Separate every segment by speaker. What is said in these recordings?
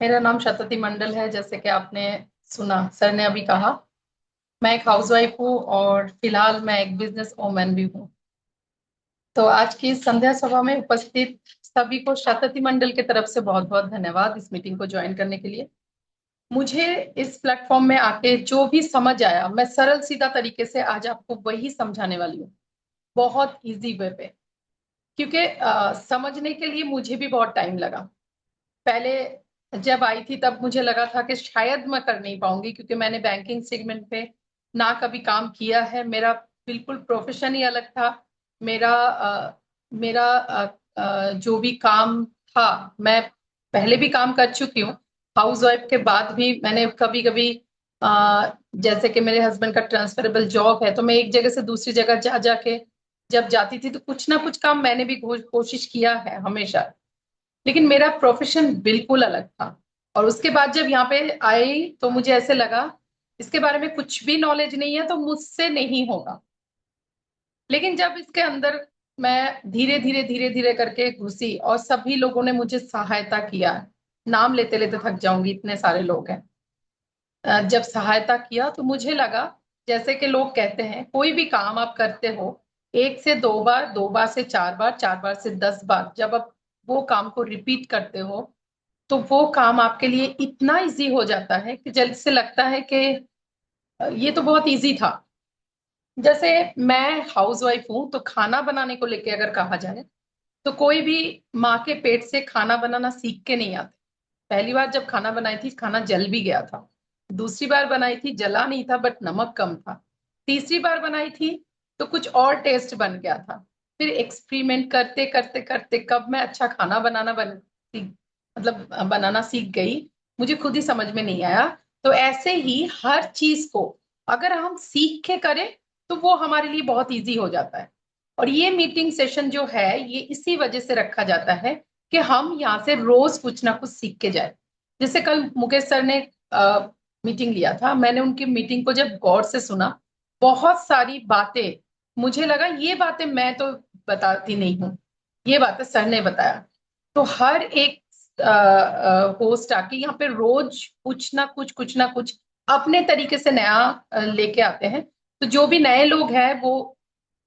Speaker 1: मेरा नाम शतति मंडल है। जैसे कि आपने सुना, सर ने अभी कहा, मैं एक हाउसवाइफ हूँ और फिलहाल मैं एक बिजनेस वूमेन भी हूँ। तो आज की इस संध्या सभा में उपस्थित सभी को शतति मंडल की तरफ से बहुत बहुत धन्यवाद इस मीटिंग को ज्वाइन करने के लिए। मुझे इस प्लेटफॉर्म में आके जो भी समझ आया, मैं सरल सीधा तरीके से आज आपको वही समझाने वाली हूँ, बहुत इजी वे पे। क्योंकि समझने के लिए मुझे भी बहुत टाइम लगा। पहले जब आई थी तब मुझे लगा था कि शायद मैं कर नहीं पाऊंगी, क्योंकि मैंने बैंकिंग सेगमेंट पे ना कभी काम किया है। मेरा बिल्कुल प्रोफेशन ही अलग था। मेरा जो भी काम था, मैं पहले भी काम कर चुकी हूँ। हाउस वाइफ के बाद भी मैंने कभी कभी जैसे कि मेरे हस्बैंड का ट्रांसफरेबल जॉब है, तो मैं एक जगह से दूसरी जगह जा जाके जब जाती थी तो कुछ ना कुछ काम मैंने भी कोशिश किया है हमेशा। लेकिन मेरा प्रोफेशन बिल्कुल अलग था। और उसके बाद जब यहाँ पे आई तो मुझे ऐसे लगा इसके बारे में कुछ भी नॉलेज नहीं है तो मुझसे नहीं होगा। लेकिन जब इसके अंदर मैं धीरे धीरे धीरे धीरे करके घुसी और सभी लोगों ने मुझे सहायता किया। नाम लेते लेते थक जाऊंगी, इतने सारे लोग हैं। जब सहायता किया तो मुझे लगा, जैसे कि लोग कहते हैं कोई भी काम आप करते हो, एक से दो बार, दो बार से चार बार, चार बार से 10 बार जब आप वो काम को रिपीट करते हो तो वो काम आपके लिए इतना इजी हो जाता है कि जल्द से लगता है कि ये तो बहुत इजी था। जैसे मैं हाउस वाइफ हूं तो खाना बनाने को लेके अगर कहा जाए तो कोई भी माँ के पेट से खाना बनाना सीख के नहीं आते। पहली बार जब खाना बनाई थी, खाना जल भी गया था। दूसरी बार बनाई थी, जला नहीं था बट नमक कम था। तीसरी बार बनाई थी तो कुछ और टेस्ट बन गया था। फिर एक्सपेरिमेंट करते करते करते कब मैं अच्छा खाना बनाना सीख गई, मुझे खुद ही समझ में नहीं आया। तो ऐसे ही हर चीज को अगर हम सीख के करें तो वो हमारे लिए बहुत इजी हो जाता है। और ये मीटिंग सेशन जो है ये इसी वजह से रखा जाता है कि हम यहाँ से रोज कुछ ना कुछ सीख के जाए। जैसे कल मुकेश सर ने मीटिंग लिया था, मैंने उनकी मीटिंग को जब गौर से सुना, बहुत सारी बातें मुझे लगा ये बातें मैं तो बताती नहीं हूँ, ये बातें सर ने बताया। तो हर एक होस्ट आके यहाँ पे रोज कुछ ना कुछ अपने तरीके से नया लेके आते हैं। तो जो भी नए लोग हैं वो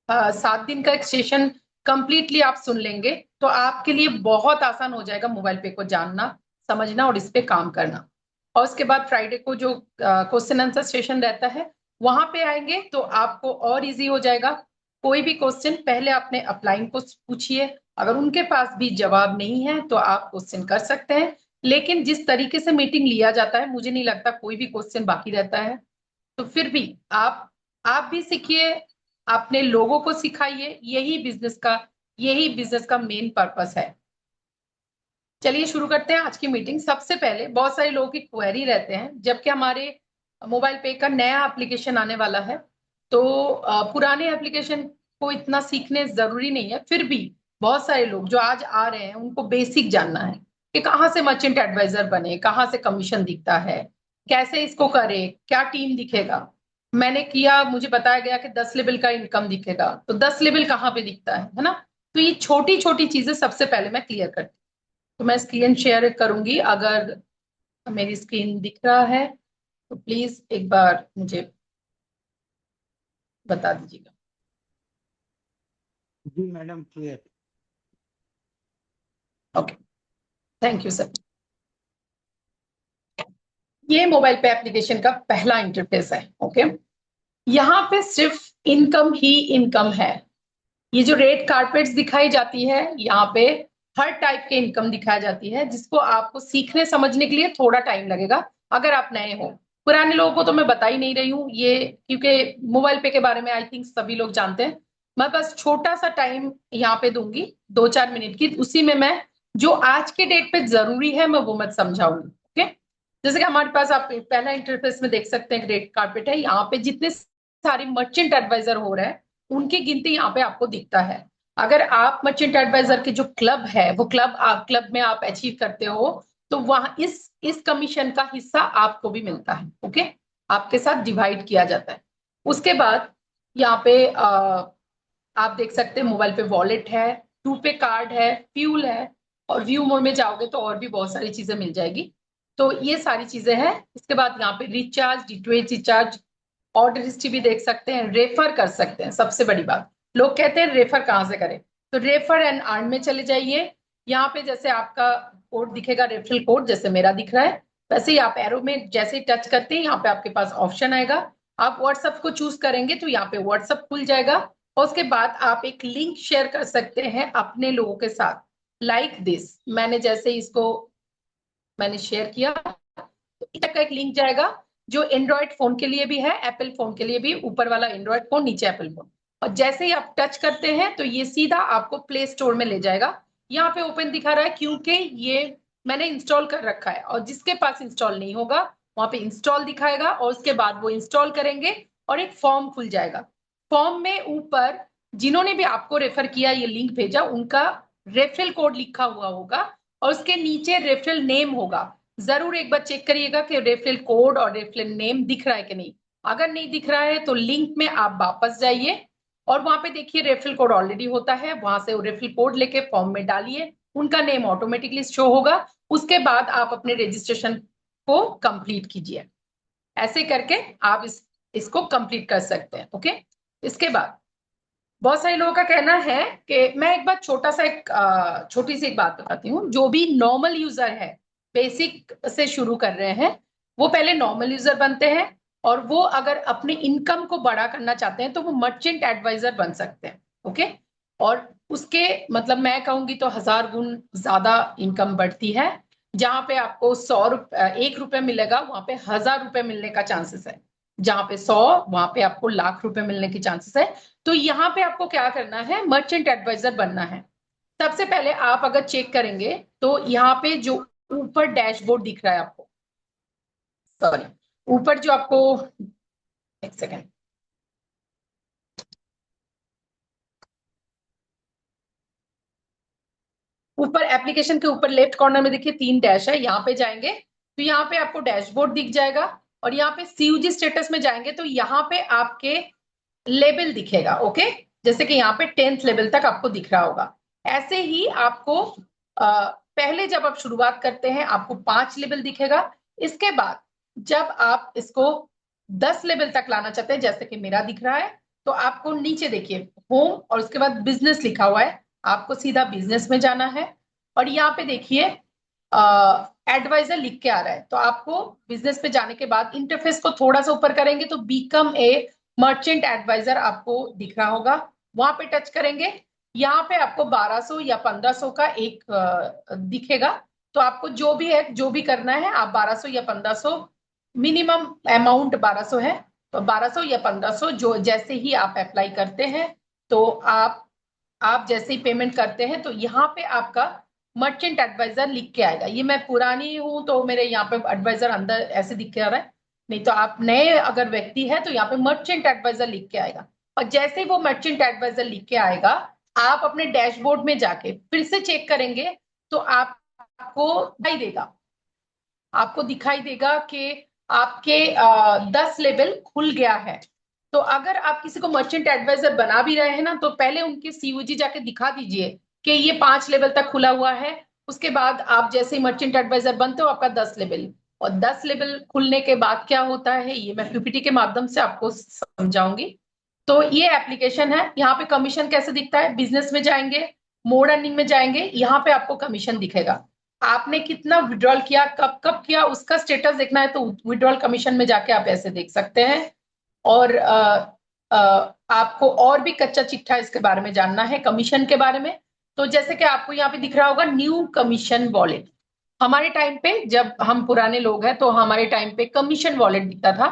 Speaker 1: 7 दिन का एक सेशन कंप्लीटली आप सुन लेंगे तो आपके लिए बहुत आसान हो जाएगा मोबाइल पे को जानना, समझना और इस पे काम करना। और उसके बाद फ्राइडे को जो क्वेश्चन आंसर सेशन रहता है वहां पे आएंगे तो आपको और इजी हो जाएगा। कोई भी क्वेश्चन पहले अपने अपलाइन को पूछिए, अगर उनके पास भी जवाब नहीं है तो आप क्वेश्चन कर सकते हैं। लेकिन जिस तरीके से मीटिंग लिया जाता है मुझे नहीं लगता कोई भी क्वेश्चन बाकी रहता है। तो फिर भी आप भी सीखिए, अपने लोगों को सिखाइए। यही बिजनेस का मेन पर्पस है। चलिए शुरू करते हैं आज की मीटिंग। सबसे पहले बहुत सारे लोगों की क्वेरी रहते हैं, जबकि हमारे मोबाइल पे का नया एप्लीकेशन आने वाला है तो पुराने एप्लीकेशन को इतना सीखने जरूरी नहीं है। फिर भी बहुत सारे लोग जो आज आ रहे हैं उनको बेसिक जानना है कि कहाँ से मर्चेंट एडवाइजर बने, कहाँ से कमीशन दिखता है, कैसे इसको करे, क्या टीम दिखेगा। मैंने किया, मुझे बताया गया कि 10 लेवल का इनकम दिखेगा, तो 10 लेवल कहाँ पे दिखता है ना। तो ये छोटी छोटी चीजें सबसे पहले मैं क्लियर करती हूँ। तो मैं स्क्रीन शेयर करूंगी, अगर मेरी स्क्रीन दिख रहा है तो प्लीज एक बार मुझे बता दीजिएगा।
Speaker 2: जी madam, clear.
Speaker 1: Okay, thank you sir. ये मोबाइल पे एप्लीकेशन का पहला इंटरफेस है। ओके, यहाँ पे सिर्फ इनकम ही इनकम है। ये जो रेड कारपेट्स दिखाई जाती है यहाँ पे हर टाइप के इनकम दिखाई जाती है, जिसको आपको सीखने समझने के लिए थोड़ा टाइम लगेगा अगर आप नए हो। पुराने लोगों को तो मैं बता ही नहीं रही हूँ ये, क्योंकि मोबाइल पे के बारे में आई थिंक सभी लोग जानते हैं। मैं बस छोटा सा टाइम यहाँ पे दूंगी, 2-4 मिनट की, उसी में मैं जो आज के डेट पे जरूरी है मैं वो मत समझाऊंगी। ओके, जैसे कि हमारे पास आप पहला इंटरफेस में देख सकते हैं, रेड कारपेट है। यहाँ पे जितने सारे मर्चेंट एडवाइजर हो रहे हैं उनकी गिनती यहाँ पे आपको दिखता है। अगर आप मर्चेंट एडवाइजर के जो क्लब है वो क्लब में आप अचीव करते हो तो वहां इस कमीशन का हिस्सा आपको भी मिलता है। ओके, आपके साथ डिवाइड किया जाता है। उसके बाद यहाँ पे आप देख सकते हैं मोबाइल पे वॉलेट है, टू पे कार्ड है, फ्यूल है। और व्यू मोड में जाओगे तो और भी बहुत सारी चीजें मिल जाएगी। तो ये सारी चीजें हैं। इसके बाद यहाँ पे recharge, D2H recharge, order history भी देख सकते हैं, रेफर कर सकते हैं। सबसे बड़ी बात, लोग कहते हैं रेफर कहाँ से करें, तो रेफर एंड अर्न में चले जाइए। यहाँ पे जैसे आपका कोड दिखेगा, रेफरल कोड, जैसे मेरा दिख रहा है, वैसे ही आप एरो में जैसे ही टच करते हैं यहाँ पे आपके पास ऑप्शन आएगा। आप व्हाट्सएप को चूज करेंगे तो यहाँ पे व्हाट्सएप खुल जाएगा, और उसके बाद आप एक लिंक शेयर कर सकते हैं अपने लोगों के साथ। लाइक दिस, मैंने जैसे इसको मैंने शेयर किया तो इस तक का एक लिंक जाएगा, जो एंड्रॉयड फोन के लिए भी है, एप्पल फोन के लिए भी, ऊपर वाला एंड्रॉयड फोन, नीचे एप्पल फोन। और जैसे ही आप टच करते हैं तो ये सीधा आपको प्ले स्टोर में ले जाएगा। यहाँ पे ओपन दिखा रहा है क्योंकि ये मैंने इंस्टॉल कर रखा है, और जिसके पास इंस्टॉल नहीं होगा वहां पे इंस्टॉल दिखाएगा, और उसके बाद वो इंस्टॉल करेंगे और एक फॉर्म खुल जाएगा। फॉर्म में ऊपर जिन्होंने भी आपको रेफर किया, ये लिंक भेजा, उनका रेफरल कोड लिखा हुआ होगा, और उसके नीचे रेफरल नेम होगा। जरूर एक बार चेक करिएगा कि रेफरल कोड और रेफरल नेम दिख रहा है कि नहीं। अगर नहीं दिख रहा है तो लिंक में आप वापस जाइए, और वहां पे देखिए रेफरल कोड ऑलरेडी होता है, वहां से रेफरल कोड लेके फॉर्म में डालिए, उनका नेम ऑटोमेटिकली शो होगा। उसके बाद आप अपने रजिस्ट्रेशन को कंप्लीट कीजिए। ऐसे करके आप इसको कंप्लीट कर सकते हैं। ओके, इसके बाद बहुत सारे लोगों का कहना है कि मैं एक बार छोटी सी एक बात बताती हूँ। जो भी नॉर्मल यूजर है, बेसिक से शुरू कर रहे हैं, वो पहले नॉर्मल यूजर बनते हैं, और वो अगर अपने इनकम को बड़ा करना चाहते हैं तो वो मर्चेंट एडवाइजर बन सकते हैं। ओके, और उसके मतलब मैं कहूंगी तो 1000 गुण ज्यादा इनकम बढ़ती है। जहां पे आपको 1 रुपए मिलेगा, वहां पे 1000 रुपए मिलने का चांसेस है। जहां पे 100, वहां पे आपको लाख रुपए मिलने की चांसेस है। तो यहाँ पे आपको क्या करना है, मर्चेंट एडवाइजर बनना है। सबसे पहले आप अगर चेक करेंगे तो यहाँ पे जो ऊपर डैशबोर्ड दिख रहा है आपको, सॉरी, ऊपर जो आपको, एक सेकेंड, ऊपर एप्लीकेशन के ऊपर लेफ्ट कॉर्नर में देखिए 3 डैश है, यहाँ पे जाएंगे तो यहाँ पे आपको डैशबोर्ड दिख जाएगा। और यहाँ पे CUG स्टेटस में जाएंगे तो यहाँ पे आपके लेवल दिखेगा। ओके, जैसे कि यहाँ पे 10th लेवल तक आपको दिख रहा होगा। ऐसे ही आपको पहले जब आप शुरुआत करते हैं आपको 5 लेवल दिखेगा। इसके बाद जब आप इसको 10 लेवल तक लाना चाहते हैं, जैसे कि मेरा दिख रहा है, तो आपको नीचे देखिए होम और उसके बाद बिजनेस लिखा हुआ है, आपको सीधा बिजनेस में जाना है। और यहाँ पे देखिए एडवाइजर लिख के आ रहा है, तो आपको बिजनेस पे जाने के बाद इंटरफेस को थोड़ा सा ऊपर करेंगे तो बिकम ए मर्चेंट एडवाइजर आपको दिख रहा होगा, वहां पे टच करेंगे। यहाँ पे आपको 1200 या 1500 का एक दिखेगा। तो आपको जो भी है, जो भी करना है, आप 1200 या 1500, मिनिमम अमाउंट 1200 है, तो 1200 या 1500 जो जैसे ही आप अप्लाई करते हैं, तो आप जैसे ही पेमेंट करते हैं तो यहाँ पे आपका मर्चेंट एडवाइजर लिख के आएगा। ये मैं पुरानी हूं तो मेरे यहाँ पे एडवाइजर अंदर ऐसे दिख के आ रहा है, नहीं तो आप नए अगर व्यक्ति है तो यहाँ पे मर्चेंट एडवाइजर लिख के आएगा। और जैसे ही वो मर्चेंट एडवाइजर लिख के आएगा, आप अपने डैशबोर्ड में जाके फिर से चेक करेंगे तो आपको दिखाई देगा, आपको दिखाई देगा कि आपके 10 लेवल खुल गया है। तो अगर आप किसी को मर्चेंट एडवाइजर बना भी रहे हैं ना, तो पहले उनके CUG जाके दिखा दीजिए कि ये 5 लेवल तक खुला हुआ है। उसके बाद आप जैसे ही मर्चेंट एडवाइजर बनते हो, आपका 10 लेवल, और 10 लेवल खुलने के बाद क्या होता है ये मैं PPT के माध्यम से आपको समझाऊंगी। तो ये एप्लीकेशन है। यहाँ पे कमीशन कैसे दिखता है, बिजनेस में जाएंगे, मोड अर्निंग में जाएंगे, यहाँ पे आपको कमीशन दिखेगा। आपने कितना विड्रॉल किया, कब कब किया, उसका स्टेटस देखना है तो विड्रॉल कमीशन में जाके आप ऐसे देख सकते हैं। और आपको और भी कच्चा चिट्ठा इसके बारे में जानना है, कमीशन के बारे में, तो जैसे कि आपको यहाँ पे दिख रहा होगा न्यू कमीशन वॉलेट। हमारे टाइम पे, जब हम पुराने लोग हैं, तो हमारे टाइम पे कमीशन वॉलेट दिखता था,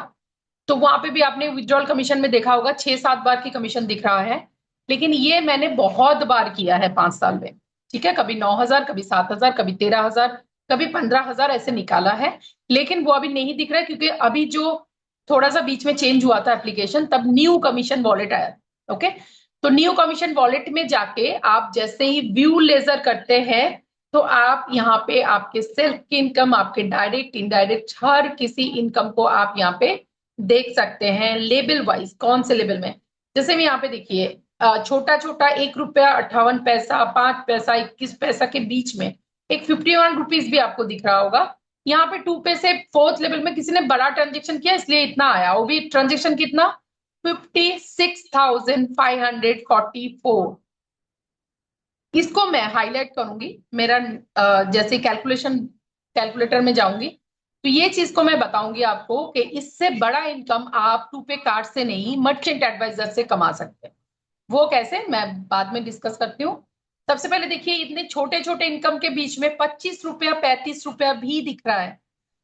Speaker 1: तो वहां पे भी आपने विड्रॉल कमीशन में देखा होगा 6-7 बार की कमीशन दिख रहा है। लेकिन ये मैंने बहुत बार किया है 5 साल में। ठीक है, कभी 9,000, कभी 7,000, कभी 13,000, कभी 15,000 ऐसे निकाला है। लेकिन वो अभी नहीं दिख रहा है क्योंकि अभी जो थोड़ा सा बीच में चेंज हुआ था एप्लीकेशन, तब न्यू कमीशन वॉलेट आया। ओके, तो न्यू कमीशन वॉलेट में जाके आप जैसे ही व्यू लेजर करते हैं, तो आप यहाँ पे आपके सेल्फ की इनकम, आपके डायरेक्ट इनडायरेक्ट हर किसी इनकम को आप यहाँ पे देख सकते हैं लेवल वाइज, कौन से लेवल में। जैसे भी यहाँ पे देखिए छोटा छोटा 1 रुपया 58 पैसा, 5 पैसा, 21 पैसा के बीच में एक 51 रुपीज भी आपको दिख रहा होगा। यहाँ पे 2 पे से 4th लेवल में किसी ने बड़ा ट्रांजेक्शन किया इसलिए इतना आया, वो भी ट्रांजेक्शन कितना 56,544। इसको मैं हाईलाइट करूंगी मेरा जैसे कैलकुलेटर में जाऊंगी तो ये चीज को मैं बताऊंगी आपको कि इससे बड़ा इनकम आप 2 पे कार्ड से नहीं मर्चेंट एडवाइजर से कमा सकते हैं। वो कैसे मैं बाद में डिस्कस करती हूँ। सबसे पहले देखिए इतने छोटे छोटे इनकम के बीच में 25 रुपया 35 रुपया भी दिख रहा है,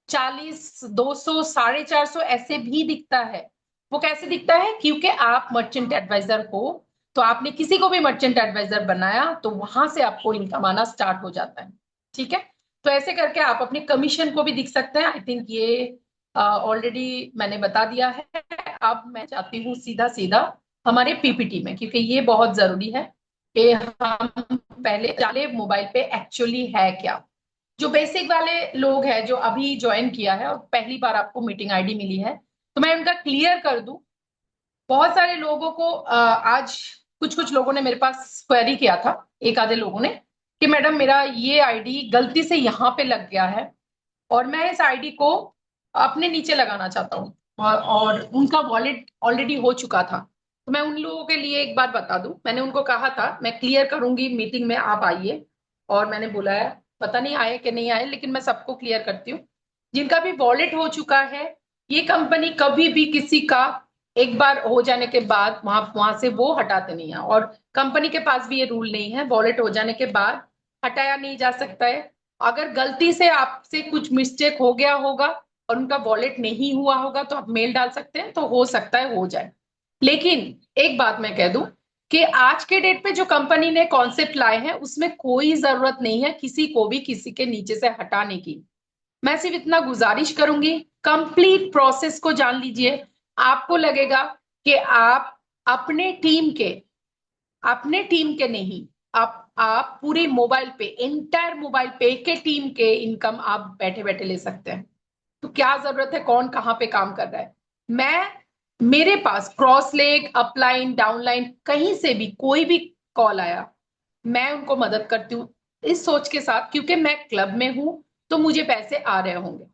Speaker 1: 40 200 450 ऐसे भी दिखता है। वो कैसे दिखता है? क्योंकि आप मर्चेंट एडवाइजर हो, तो आपने किसी को भी मर्चेंट एडवाइजर बनाया तो वहां से आपको इनकम आना स्टार्ट हो जाता है। ठीक है, तो ऐसे करके आप अपने कमीशन को भी दिख सकते हैं। आई थिंक ये ऑलरेडी मैंने बता दिया है। अब मैं चाहती हूँ सीधा सीधा हमारे पीपीटी में, क्योंकि ये बहुत जरूरी है कि हम पहले जाने मोबाइल पे एक्चुअली है क्या। जो बेसिक वाले लोग हैं जो अभी ज्वाइन किया है और पहली बार आपको मीटिंग आईडी मिली है, तो मैं उनका क्लियर कर दूं। बहुत सारे लोगों को आज कुछ कुछ लोगों ने मेरे पास क्वेरी किया था, एक आधे लोगों ने, कि मैडम मेरा ये आईडी गलती से यहाँ पे लग गया है और मैं इस आईडी को अपने नीचे लगाना चाहता हूँ, और उनका वॉलेट ऑलरेडी हो चुका था। तो मैं उन लोगों के लिए एक बार बता दूं, मैंने उनको कहा था मैं क्लियर करूंगी मीटिंग में, आप आइए। और मैंने बुलाया, पता नहीं आए कि नहीं आए, लेकिन मैं सबको क्लियर करती हूँ। जिनका भी वॉलेट हो चुका है, ये कंपनी कभी भी किसी का एक बार हो जाने के बाद वहां वहां से वो हटाते नहीं है, और कंपनी के पास भी ये रूल नहीं है, वॉलेट हो जाने के बाद हटाया नहीं जा सकता है। अगर गलती से आपसे कुछ मिस्टेक हो गया होगा और उनका वॉलेट नहीं हुआ होगा तो आप मेल डाल सकते हैं, तो हो सकता है हो जाए। लेकिन एक बात मैं कह दूं कि आज के डेट पे जो कंपनी ने कॉन्सेप्ट लाए हैं उसमें कोई जरूरत नहीं है किसी को भी किसी के नीचे से हटाने की। मैं सिर्फ इतना गुजारिश करूंगी, कंप्लीट प्रोसेस को जान लीजिए। आपको लगेगा कि आप अपने टीम के नहीं, आप पूरी मोबाइल पे, इंटायर मोबाइल पे के टीम के इनकम आप बैठे बैठे ले सकते हैं। तो क्या जरूरत है कौन कहाँ पे काम कर रहा है। मेरे पास क्रॉस लेग अपलाइन डाउनलाइन कहीं से भी कोई भी कॉल आया, मैं उनको मदद करती हूँ इस सोच के साथ, क्योंकि मैं क्लब में हूं तो मुझे पैसे आ रहे होंगे।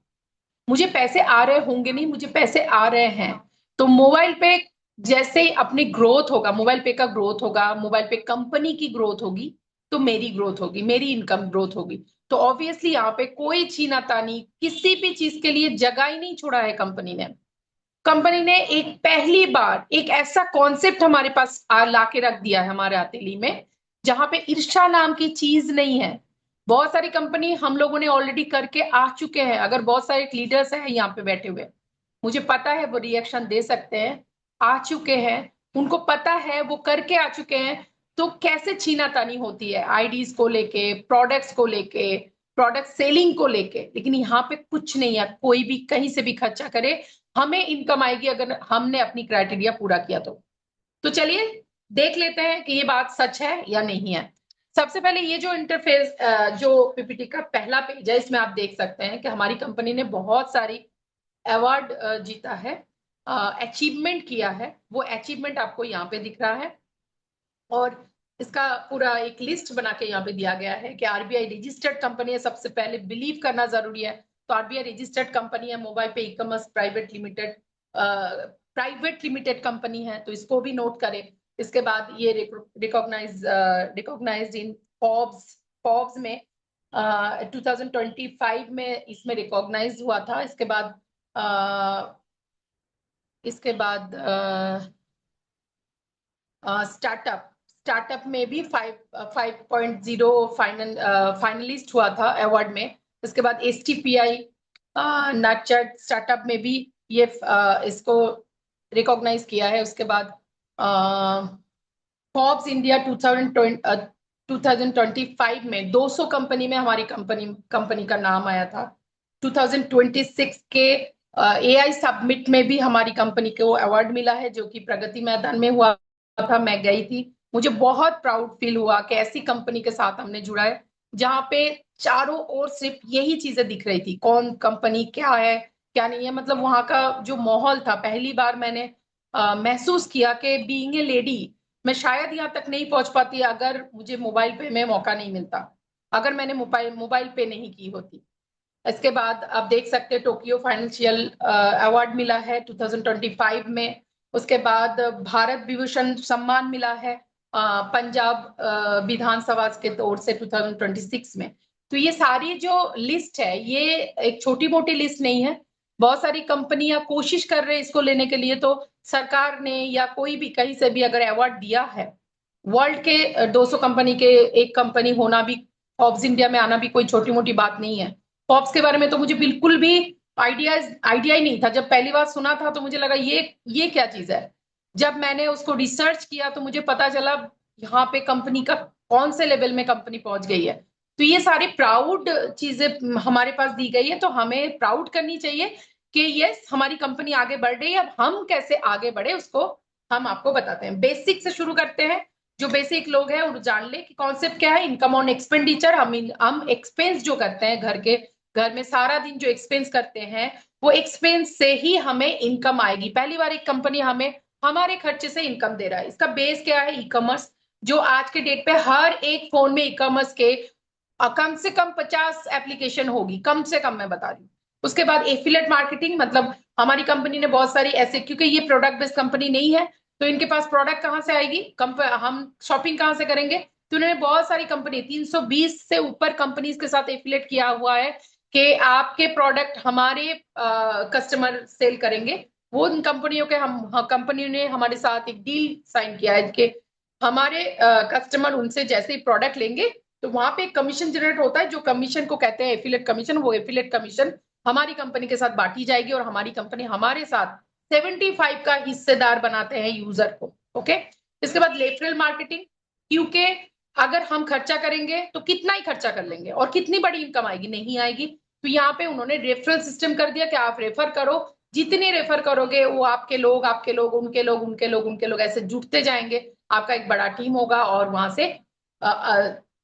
Speaker 1: मुझे पैसे आ रहे होंगे नहीं, मुझे पैसे आ रहे हैं। तो मोबाइल पे जैसे ही अपनी ग्रोथ होगा, मोबाइल पे का ग्रोथ होगा, मोबाइल पे कंपनी की ग्रोथ होगी, तो मेरी ग्रोथ होगी, मेरी इनकम ग्रोथ होगी। तो ऑब्वियसली यहाँ पे कोई छीनातानी किसी भी चीज के लिए जगह ही नहीं छोड़ा है कंपनी ने। कंपनी ने एक पहली बार एक ऐसा कॉन्सेप्ट हमारे पास ला के रख दिया है हमारे हथेली में, जहां पे ईर्ष्या नाम की चीज नहीं है। बहुत सारी कंपनी हम लोगों ने ऑलरेडी करके आ चुके हैं। अगर बहुत सारे लीडर्स हैं यहाँ पे बैठे हुए, मुझे पता है वो रिएक्शन दे सकते हैं, आ चुके हैं, उनको पता है, वो करके आ चुके हैं। तो कैसे छीनातानी होती है आईडीज को लेके, प्रोडक्ट्स को लेके, प्रोडक्ट सेलिंग को लेके। लेकिन यहाँ पे कुछ नहीं है, कोई भी कहीं से भी खर्चा करे, हमें इनकम आएगी अगर हमने अपनी क्राइटेरिया पूरा किया तो चलिए देख लेते हैं कि ये बात सच है या नहीं है। सबसे पहले ये जो इंटरफेस, जो पीपीटी का पहला पेज है, इसमें आप देख सकते हैं कि हमारी कंपनी ने बहुत सारी अवार्ड जीता है, अचीवमेंट किया है। वो अचीवमेंट आपको यहाँ पे दिख रहा है, और इसका पूरा एक लिस्ट बना के यहाँ पे दिया गया है कि आरबीआई रजिस्टर्ड कंपनी है। सबसे पहले बिलीव करना जरूरी है। तो आरबीआई रजिस्टर्ड कंपनी है, मोबाइल पे e commerce private limited company है, तो इसको भी नोट करें। इसके बाद ये रिकॉग्नाइज्ड इन फॉर्ब्स में 2025 में इसमें रिकॉग्नाइज हुआ था। इसके बाद स्टार्टअप स्टार्टअप में भी 5.0 फाइनलिस्ट हुआ था अवार्ड में। इसके बाद एसटीपीआई नर्चर्ड स्टार्टअप में भी ये इसको रिकॉग्नाइज किया है। उसके बाद फॉर्ब्स इंडिया 2025 में 200 कंपनी में हमारी कंपनी का नाम आया था। 2026 के एआई सबमिट में भी हमारी कंपनी को अवार्ड मिला है, जो कि प्रगति मैदान में हुआ था, मैं गई थी। मुझे बहुत प्राउड फील हुआ कि ऐसी कंपनी के साथ हमने जुड़ा है जहाँ पे चारों ओर सिर्फ यही चीजें दिख रही थी, कौन कंपनी क्या है क्या नहीं है। मतलब वहां का जो माहौल था, पहली बार मैंने महसूस किया कि बीइंग ए लेडी मैं शायद यहाँ तक नहीं पहुंच पाती अगर मुझे मोबाइल पे में मौका नहीं मिलता, अगर मैंने मोबाइल पे नहीं की होती। इसके बाद आप देख सकते हैं टोक्यो फाइनेंशियल अवार्ड मिला है 2025 में। उसके बाद भारत विभूषण सम्मान मिला है पंजाब विधानसभा के तौर से 2026 में। तो ये सारी जो लिस्ट है ये एक छोटी मोटी लिस्ट नहीं है, बहुत सारी कंपनियां कोशिश कर रहे हैं इसको लेने के लिए। तो सरकार ने या कोई भी कहीं से भी अगर अवार्ड दिया है, वर्ल्ड के 200 कंपनी के एक कंपनी होना भी, फॉर्ब्स इंडिया में आना भी कोई छोटी मोटी बात नहीं है। फॉर्ब्स के बारे में तो मुझे बिल्कुल भी आइडिया ही नहीं था। जब पहली बार सुना था तो मुझे लगा ये क्या चीज है। जब मैंने उसको रिसर्च किया तो मुझे पता चला यहाँ पे कंपनी का कौन से लेवल में कंपनी पहुंच गई है। तो ये सारी प्राउड चीजें हमारे पास दी गई है, तो हमें प्राउड करनी चाहिए कि यस हमारी कंपनी आगे बढ़ रही है। अब हम कैसे आगे बढ़े उसको हम आपको बताते हैं। बेसिक से शुरू करते हैं। जो बेसिक लोग हैं वो जान ले कि कॉन्सेप्ट क्या है। इनकम ऑन एक्सपेंडिचर, हम एक्सपेंस जो करते हैं घर में सारा दिन जो एक्सपेंस करते हैं वो एक्सपेंस से ही हमें इनकम आएगी। पहली बार एक कंपनी हमें हमारे खर्चे से इनकम दे रहा है। इसका बेस क्या है? E commerce. जो आज के डेट पे हर एक फोन में ई कॉमर्स के कम से कम 50 एप्लीकेशन होगी, कम से कम मैं बता रही हूँ। उसके बाद एफिलेट मार्केटिंग, मतलब हमारी कंपनी ने बहुत सारी ऐसे, क्योंकि ये प्रोडक्ट बेस्ड कंपनी नहीं है तो इनके पास प्रोडक्ट कहाँ से आएगी, हम शॉपिंग कहाँ से करेंगे। तो उन्होंने बहुत सारी कंपनी 320 से ऊपर कंपनीज के साथ एफिलेट किया हुआ है कि आपके प्रोडक्ट हमारे कस्टमर सेल करेंगे। वो उन कंपनियों के हम कंपनी ने हमारे साथ एक डील साइन किया है कि हमारे कस्टमर उनसे जैसे ही प्रोडक्ट लेंगे तो वहां पे एक कमीशन जनरेट होता है, जो कमीशन को कहते हैं एफिलेट कमीशन। वो एफिलेट कमीशन हमारी कंपनी के साथ बांटी जाएगी और हमारी कंपनी हमारे साथ 75 का हिस्सेदार बनाते हैं यूजर को। ओके। इसके बाद रेफरल मार्केटिंग, क्योंकि अगर हम खर्चा करेंगे तो कितना ही खर्चा कर लेंगे और कितनी बड़ी इनकम आएगी, नहीं आएगी। तो यहाँ पे उन्होंने रेफरल सिस्टम कर दिया कि आप रेफर करो, जितने रेफर करोगे वो आपके लोग उनके लोग उनके लोग उनके लोग ऐसे जुटते जाएंगे। आपका एक बड़ा टीम होगा और वहां से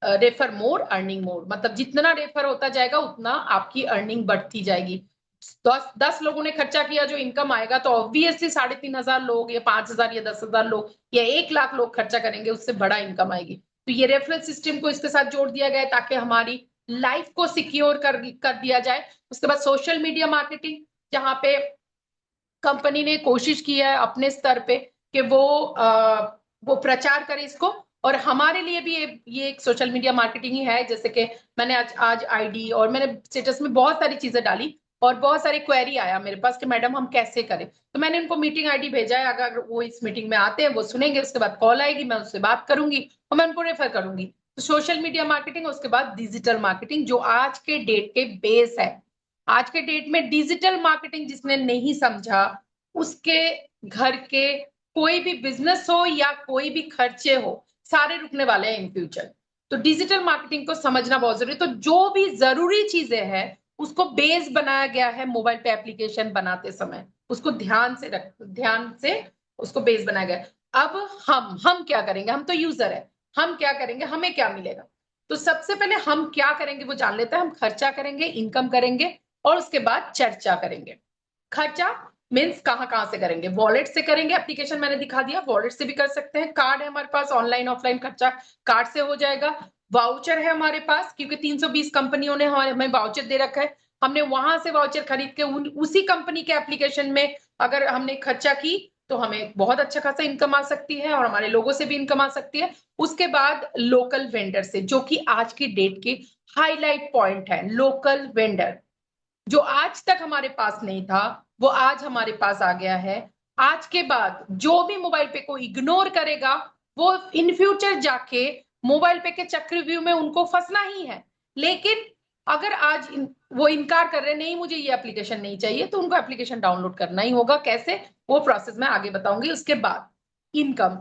Speaker 1: रेफर मोर अर्निंग मोर, मतलब जितना रेफर होता जाएगा उतना आपकी अर्निंग बढ़ती जाएगी। 10 लोगों ने खर्चा किया जो इनकम आएगा, तो ऑब्वियसली 3,500 लोग या 5,000 या 10,000 लोग या 1 लाख लोग खर्चा करेंगे, उससे बड़ा इनकम आएगी। तो ये रेफरल सिस्टम को इसके साथ जोड़ दिया गया है ताकि हमारी लाइफ को सिक्योर कर दिया जाए। उसके बाद सोशल मीडिया मार्केटिंग, जहां पे कंपनी ने कोशिश की है अपने स्तर पे कि वो प्रचार करे इसको। और हमारे लिए भी ये एक सोशल मीडिया मार्केटिंग ही है। जैसे कि मैंने आज आईडी और मैंने स्टेटस में बहुत सारी चीजें डाली और बहुत सारी क्वेरी आया मेरे पास कि मैडम हम कैसे करें। तो मैंने उनको मीटिंग आईडी भेजा है, अगर वो इस मीटिंग में आते हैं वो सुनेंगे, उसके बाद कॉल आएगी, मैं उससे बात करूंगी और मैं उनको रेफर करूंगी। तो सोशल मीडिया मार्केटिंग, उसके बाद डिजिटल मार्केटिंग जो आज के डेट के बेस है। आज के डेट में डिजिटल मार्केटिंग जिसने नहीं समझा, उसके घर के कोई भी बिजनेस हो या कोई भी खर्चे हो, सारे रुकने वाले हैं इन फ्यूचर। तो डिजिटल मार्केटिंग को समझना बहुत जरूरी है। तो जो भी जरूरी चीजें हैं उसको बेस बनाया गया है मोबाइल पे एप्लीकेशन बनाते समय, उसको ध्यान से उसको बेस बनाया गया है। अब हम क्या करेंगे, हम तो यूजर है, हम क्या करेंगे, हमें क्या मिलेगा। तो सबसे पहले हम क्या करेंगे वो जान लेते हैं। हम खर्चा करेंगे, इनकम करेंगे और उसके बाद चर्चा करेंगे। खर्चा मीन्स कहाँ कहाँ से करेंगे, वॉलेट से करेंगे, एप्लीकेशन मैंने दिखा दिया, वॉलेट से भी कर सकते हैं। कार्ड है हमारे पास, ऑनलाइन ऑफलाइन खर्चा कार्ड से हो जाएगा। वाउचर है हमारे पास, क्योंकि 320 कंपनियों ने हमें वाउचर दे रखा है, हमने वहां से वाउचर खरीद के उसी कंपनी के एप्लीकेशन में अगर हमने खर्चा की तो हमें बहुत अच्छा खासा इनकम आ सकती है और हमारे लोगों से भी इनकम आ सकती है। उसके बाद लोकल वेंडर से, जो कि आज की डेट के हाईलाइट पॉइंट है। लोकल वेंडर जो आज तक हमारे पास नहीं था वो आज हमारे पास आ गया है। आज के बाद जो भी मोबाइल पे को इग्नोर करेगा वो इन फ्यूचर जाके मोबाइल पे के चक्रव्यूह में उनको फंसना ही है। लेकिन अगर आज वो इनकार कर रहे नहीं मुझे ये एप्लीकेशन नहीं चाहिए, तो उनको एप्लीकेशन डाउनलोड करना ही होगा। कैसे, वो प्रोसेस मैं आगे बताऊंगी। उसके बाद इनकम,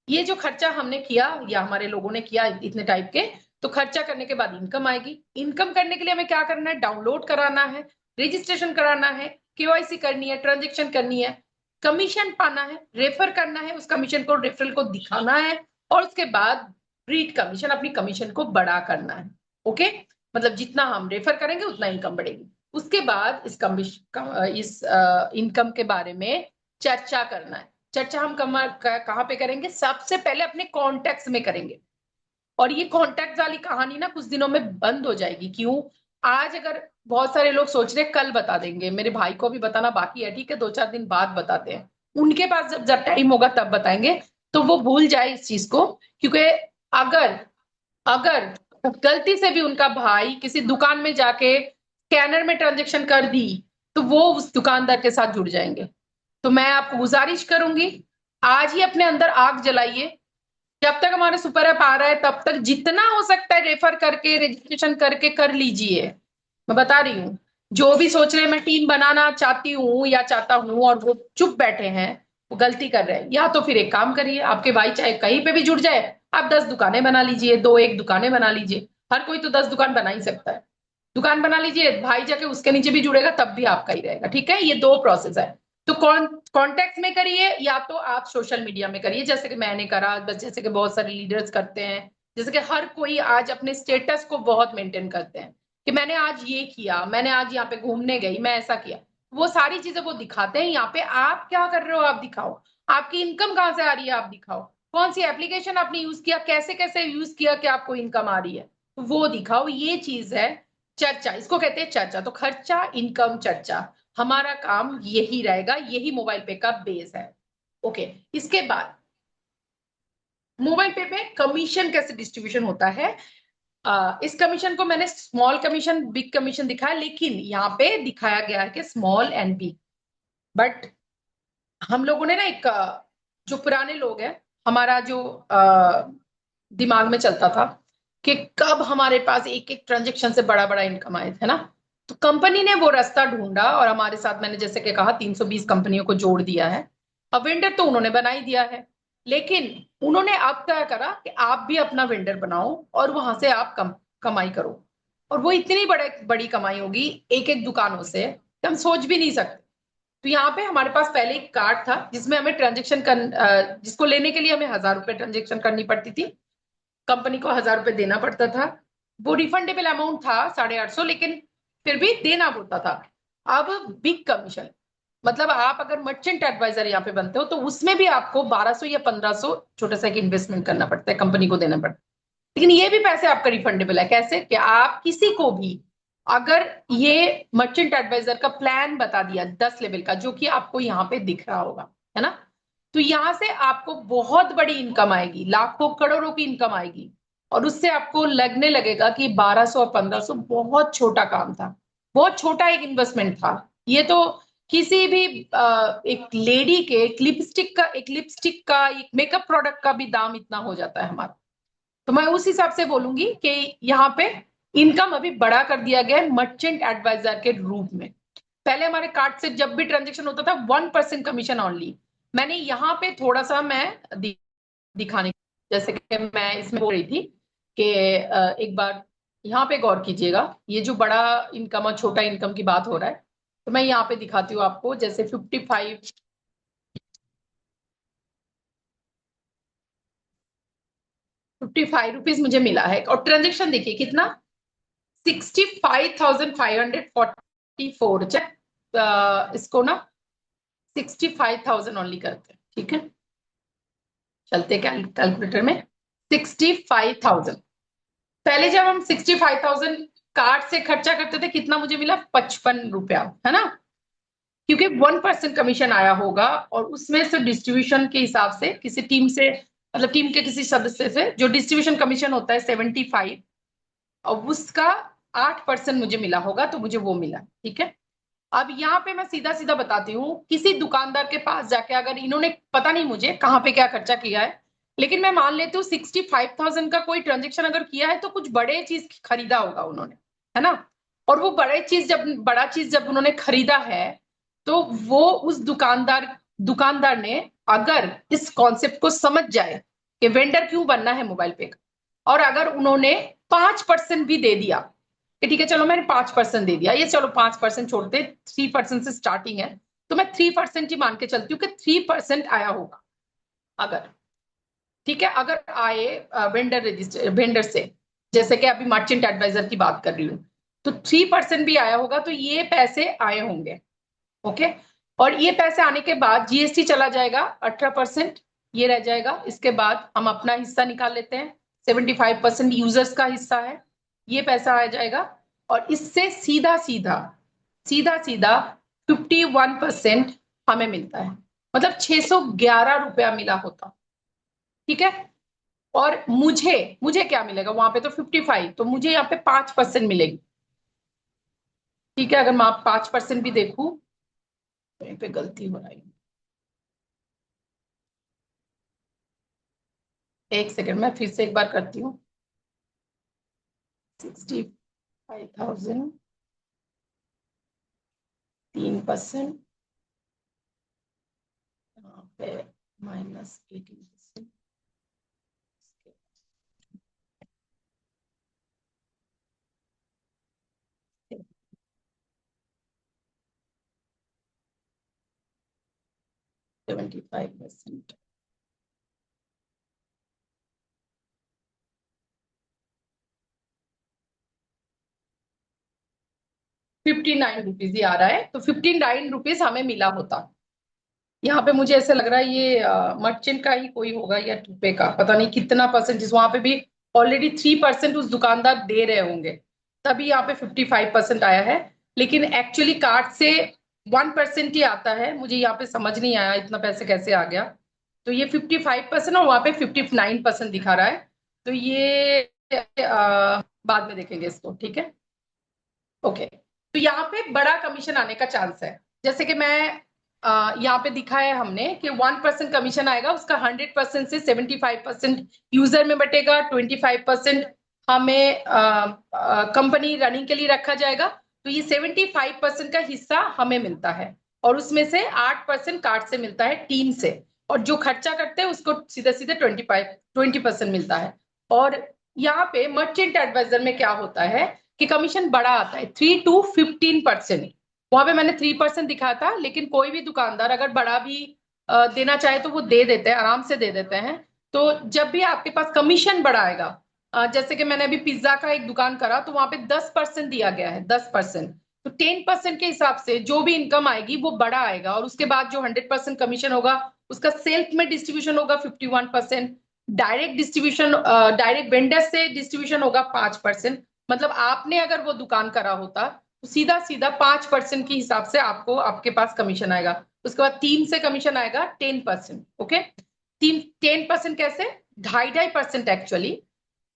Speaker 1: ये जो खर्चा हमने किया या हमारे लोगों ने किया इतने टाइप के, तो खर्चा करने के बाद इनकम आएगी। इनकम करने के लिए हमें क्या करना है, डाउनलोड कराना है, रजिस्ट्रेशन कराना है, केवाईसी करनी है, ट्रांजेक्शन करनी है, कमीशन पाना है, रेफर करना है, उस कमीशन को रेफरल को दिखाना है और उसके बाद रीड कमीशन, अपनी कमीशन को बड़ा करना है। ओके, मतलब जितना हम रेफर करेंगे उतना इनकम बढ़ेगी। उसके बाद इस इनकम के बारे में चर्चा करना है। चर्चा हम कहाँ पे करेंगे, सबसे पहले अपने कॉन्टेक्ट में करेंगे। और ये कॉन्टेक्ट वाली कहानी ना कुछ दिनों में बंद हो जाएगी। क्यों? आज अगर बहुत सारे लोग सोच रहे कल बता देंगे, मेरे भाई को भी बताना बाकी है, ठीक है, 2-4 दिन बाद बताते हैं, उनके पास जब जब टाइम होगा तब बताएंगे, तो वो भूल जाए इस चीज को। क्योंकि अगर अगर गलती से भी उनका भाई किसी दुकान में जाके स्कैनर में ट्रांजेक्शन कर दी, तो वो उस दुकानदार के साथ जुड़ जाएंगे। तो मैं आपको गुजारिश करूंगी, आज ही अपने अंदर आग जलाइए। जब तक हमारा सुपर ऐप आ रहा है तब तक जितना हो सकता है रेफर करके रजिस्ट्रेशन करके कर लीजिए। मैं बता रही हूँ, जो भी सोच रहे हैं मैं टीम बनाना चाहती हूँ या चाहता हूँ और वो चुप बैठे हैं, वो गलती कर रहे हैं। या तो फिर एक काम करिए, आपके भाई चाहे कहीं पे भी जुड़ जाए, आप 10 दुकानें बना लीजिए, दो एक दुकानें बना लीजिए। हर कोई तो 10 दुकान बना ही सकता है। दुकान बना लीजिए, भाई जाके उसके नीचे भी जुड़ेगा तब भी आपका ही रहेगा। ठीक है, ये दो प्रोसेस है। तो कॉन्टेक्ट में करिए या तो आप सोशल मीडिया में करिए, जैसे कि मैंने करा, बस जैसे कि बहुत सारे लीडर्स करते हैं। जैसे कि हर कोई आज अपने स्टेटस को बहुत मेंटेन करते हैं कि मैंने आज ये किया, मैंने आज यहाँ पे घूमने गई, मैं ऐसा किया। वो सारी चीजें वो दिखाते हैं। यहाँ पे आप क्या कर रहे हो आप दिखाओ, आपकी इनकम कहाँ से आ रही है आप दिखाओ, कौन सी एप्लीकेशन आपने यूज किया, कैसे कैसे यूज किया कि आपको इनकम आ रही है, तो वो दिखाओ। ये चीज है चर्चा, इसको कहते हैं चर्चा। तो खर्चा, इनकम, चर्चा, हमारा काम यही रहेगा, यही मोबाइल पे का बेस है। ओके, इसके बाद मोबाइल पे में कमीशन कैसे डिस्ट्रीब्यूशन होता है। इस कमीशन को मैंने स्मॉल कमीशन बिग कमीशन दिखाया, लेकिन यहाँ पे दिखाया गया है कि स्मॉल एंड बिग। बट हम लोगों ने ना एक जो पुराने लोग हैं, हमारा जो दिमाग में चलता था कि कब हमारे पास एक एक ट्रांजेक्शन से बड़ा बड़ा इनकम आए, है ना। तो कंपनी ने वो रास्ता ढूंढा और हमारे साथ, मैंने जैसे कि कहा, 320 कंपनियों को जोड़ दिया है। अब वेंडर तो उन्होंने बना ही दिया है, लेकिन उन्होंने अब क्या करा कि आप भी अपना वेंडर बनाओ और वहां से आप कमाई करो। और वो इतनी बड़ी कमाई होगी एक एक दुकानों से कि हम सोच भी नहीं सकते। तो यहाँ पे हमारे पास पहले एक कार्ड था जिसमें हमें जिसको लेने के लिए हमें 1,000 रुपए ट्रांजेक्शन करनी पड़ती थी, कंपनी को 1,000 रुपए देना पड़ता था। वो रिफंडेबल अमाउंट था 850, लेकिन फिर भी देना पड़ता था। अब बिग कमीशन, मतलब आप अगर मर्चेंट एडवाइजर यहाँ पे बनते हो तो उसमें भी आपको 1,200 या 1,500 छोटा सा एक इन्वेस्टमेंट करना पड़ता है, कंपनी को देना पड़ता है। लेकिन ये भी पैसे आपका रिफंडेबल है। कैसे कि आप किसी को भी अगर ये मर्चेंट एडवाइजर का प्लान बता दिया 10 लेवल का, जो कि आपको यहाँ पे दिख रहा होगा, है ना, तो यहां से आपको बहुत बड़ी इनकम आएगी, लाखों करोड़ों की इनकम आएगी। और उससे आपको लगने लगेगा कि 1,200 और 1,500 बहुत छोटा काम था, बहुत छोटा एक इन्वेस्टमेंट था। ये तो किसी भी एक लेडी के एक लिपस्टिक का एक मेकअप प्रोडक्ट का भी दाम इतना हो जाता है हमारा। तो मैं उस हिसाब से बोलूंगी कि यहाँ पे इनकम अभी बड़ा कर दिया गया है मर्चेंट एडवाइजर के रूप में। पहले हमारे कार्ड से जब भी ट्रांजेक्शन होता था 1% कमीशन ऑनली। मैंने यहाँ पे थोड़ा सा मैं दिखाने, जैसे कि मैं इसमें बोल रही थी कि एक बार यहाँ पे गौर कीजिएगा, ये जो बड़ा इनकम और छोटा इनकम की बात हो रहा है, तो मैं यहाँ पे दिखाती हूँ आपको। जैसे 55 रुपीज मुझे मिला है, और ट्रांजेक्शन देखिए कितना, 65,544। इसको ना 65,000 ओनली करते हैं, ठीक है, चलते कैलकुलेटर में। 65,000, पहले जब हम 65,000 कार्ड से खर्चा करते थे, कितना मुझे मिला, 55 रुपया, है ना। क्योंकि 1% कमीशन आया होगा, और उसमें से डिस्ट्रीब्यूशन के हिसाब से किसी टीम से, मतलब टीम के किसी सदस्य से जो डिस्ट्रीब्यूशन कमीशन होता है 75, और उसका 8% मुझे मिला होगा, तो मुझे वो मिला, ठीक है। अब यहाँ पे मैं सीधा सीधा बताती हूँ, किसी दुकानदार के पास जाके अगर इन्होंने, पता नहीं मुझे कहाँ पे क्या खर्चा किया है, लेकिन मैं मान लेती हूँ 65,000 का कोई ट्रांजेक्शन अगर किया है तो कुछ बड़े चीज खरीदा होगा उन्होंने, है ना। और वो बड़ा चीज जब उन्होंने खरीदा है, तो वो उस दुकानदार ने अगर इस कॉन्सेप्ट को समझ जाए कि वेंडर क्यों बनना है मोबाइल पे का, और अगर उन्होंने 5% भी दे दिया कि ठीक है चलो मैंने 5% दे दिया, ये चलो 5% छोड़ते, 3% से स्टार्टिंग है, तो मैं 3% ही मान के चलती हूँ कि 3% आया होगा अगर, ठीक है, अगर आए वेंडर से, जैसे कि अभी मर्चेंट एडवाइजर की बात कर रही हूँ, तो 3% भी आया होगा, तो ये पैसे आए होंगे। ओके, और ये पैसे आने के बाद जीएसटी चला जाएगा 18%, ये रह जाएगा। इसके बाद हम अपना हिस्सा निकाल लेते हैं, 75% यूजर्स का हिस्सा है, ये पैसा आ जाएगा। और इससे सीधा सीधा 51% हमें मिलता है, मतलब 611 रुपया मिला होता। ठीक है, और मुझे मुझे क्या मिलेगा, वहां पे तो 55, तो मुझे यहाँ पे 5% मिलेगी। ठीक है, अगर मैं 5% भी देखूं तो यहाँ पे गलती हो रही है, एक सेकंड मैं फिर से एक बार करती हूँ। 65,000, 3%, यहाँ पे -18%, 75%। 59 रुपीज ही आ रहा है, तो 59 रुपीज हमें मिला होता। यहाँ पे मुझे ऐसा लग रहा है ये मर्चेंट का ही कोई होगा या टूपे का, पता नहीं कितना परसेंटेज, वहां पे भी ऑलरेडी 3% उस दुकानदार दे रहे होंगे, तभी यहाँ पे 55% आया है। लेकिन एक्चुअली कार्ड से 1% ही आता है, मुझे यहाँ पे समझ नहीं आया इतना पैसे कैसे आ गया। तो ये 55% और वहां पे 59% दिखा रहा है, तो ये बाद में देखेंगे इसको। ठीक है, ओके। तो यहाँ पे बड़ा कमीशन आने का चांस है, जैसे कि मैं यहाँ पे दिखा है हमने कि 1% कमीशन आएगा, उसका 100% से 75% यूजर में बटेगा, 25% हमें कंपनी रनिंग के लिए रखा जाएगा। तो ये 75% का हिस्सा हमें मिलता है, और उसमें से 8% कार्ड से मिलता है, टीम से। और जो खर्चा करते हैं उसको सीधे सीधे 20% मिलता है। और यहाँ पे मर्चेंट एडवाइजर में क्या होता है कि कमीशन बड़ा आता है, 3 to 15%। वहां पे मैंने 3% दिखा था, लेकिन कोई भी दुकानदार अगर बड़ा भी देना चाहे तो वो दे देते हैं, आराम से दे देते हैं। तो जब भी आपके पास कमीशन बड़ा आएगा, जैसे कि मैंने अभी पिज्जा का एक दुकान करा, तो वहां पे 10% दिया गया है, 10%। तो 10% के हिसाब से जो भी इनकम आएगी वो बड़ा आएगा, और उसके बाद जो 100% कमीशन होगा उसका सेल्फ में डिस्ट्रीब्यूशन होगा 51%, डायरेक्ट डिस्ट्रीब्यूशन, डायरेक्ट वेंडर से डिस्ट्रीब्यूशन होगा 5%। मतलब आपने अगर वो दुकान करा होता तो सीधा सीधा 5% के हिसाब से आपको आपके पास कमीशन आएगा। उसके बाद 3 से कमीशन आएगा 10%। ओके, 10% कैसे, 2.5% एक्चुअली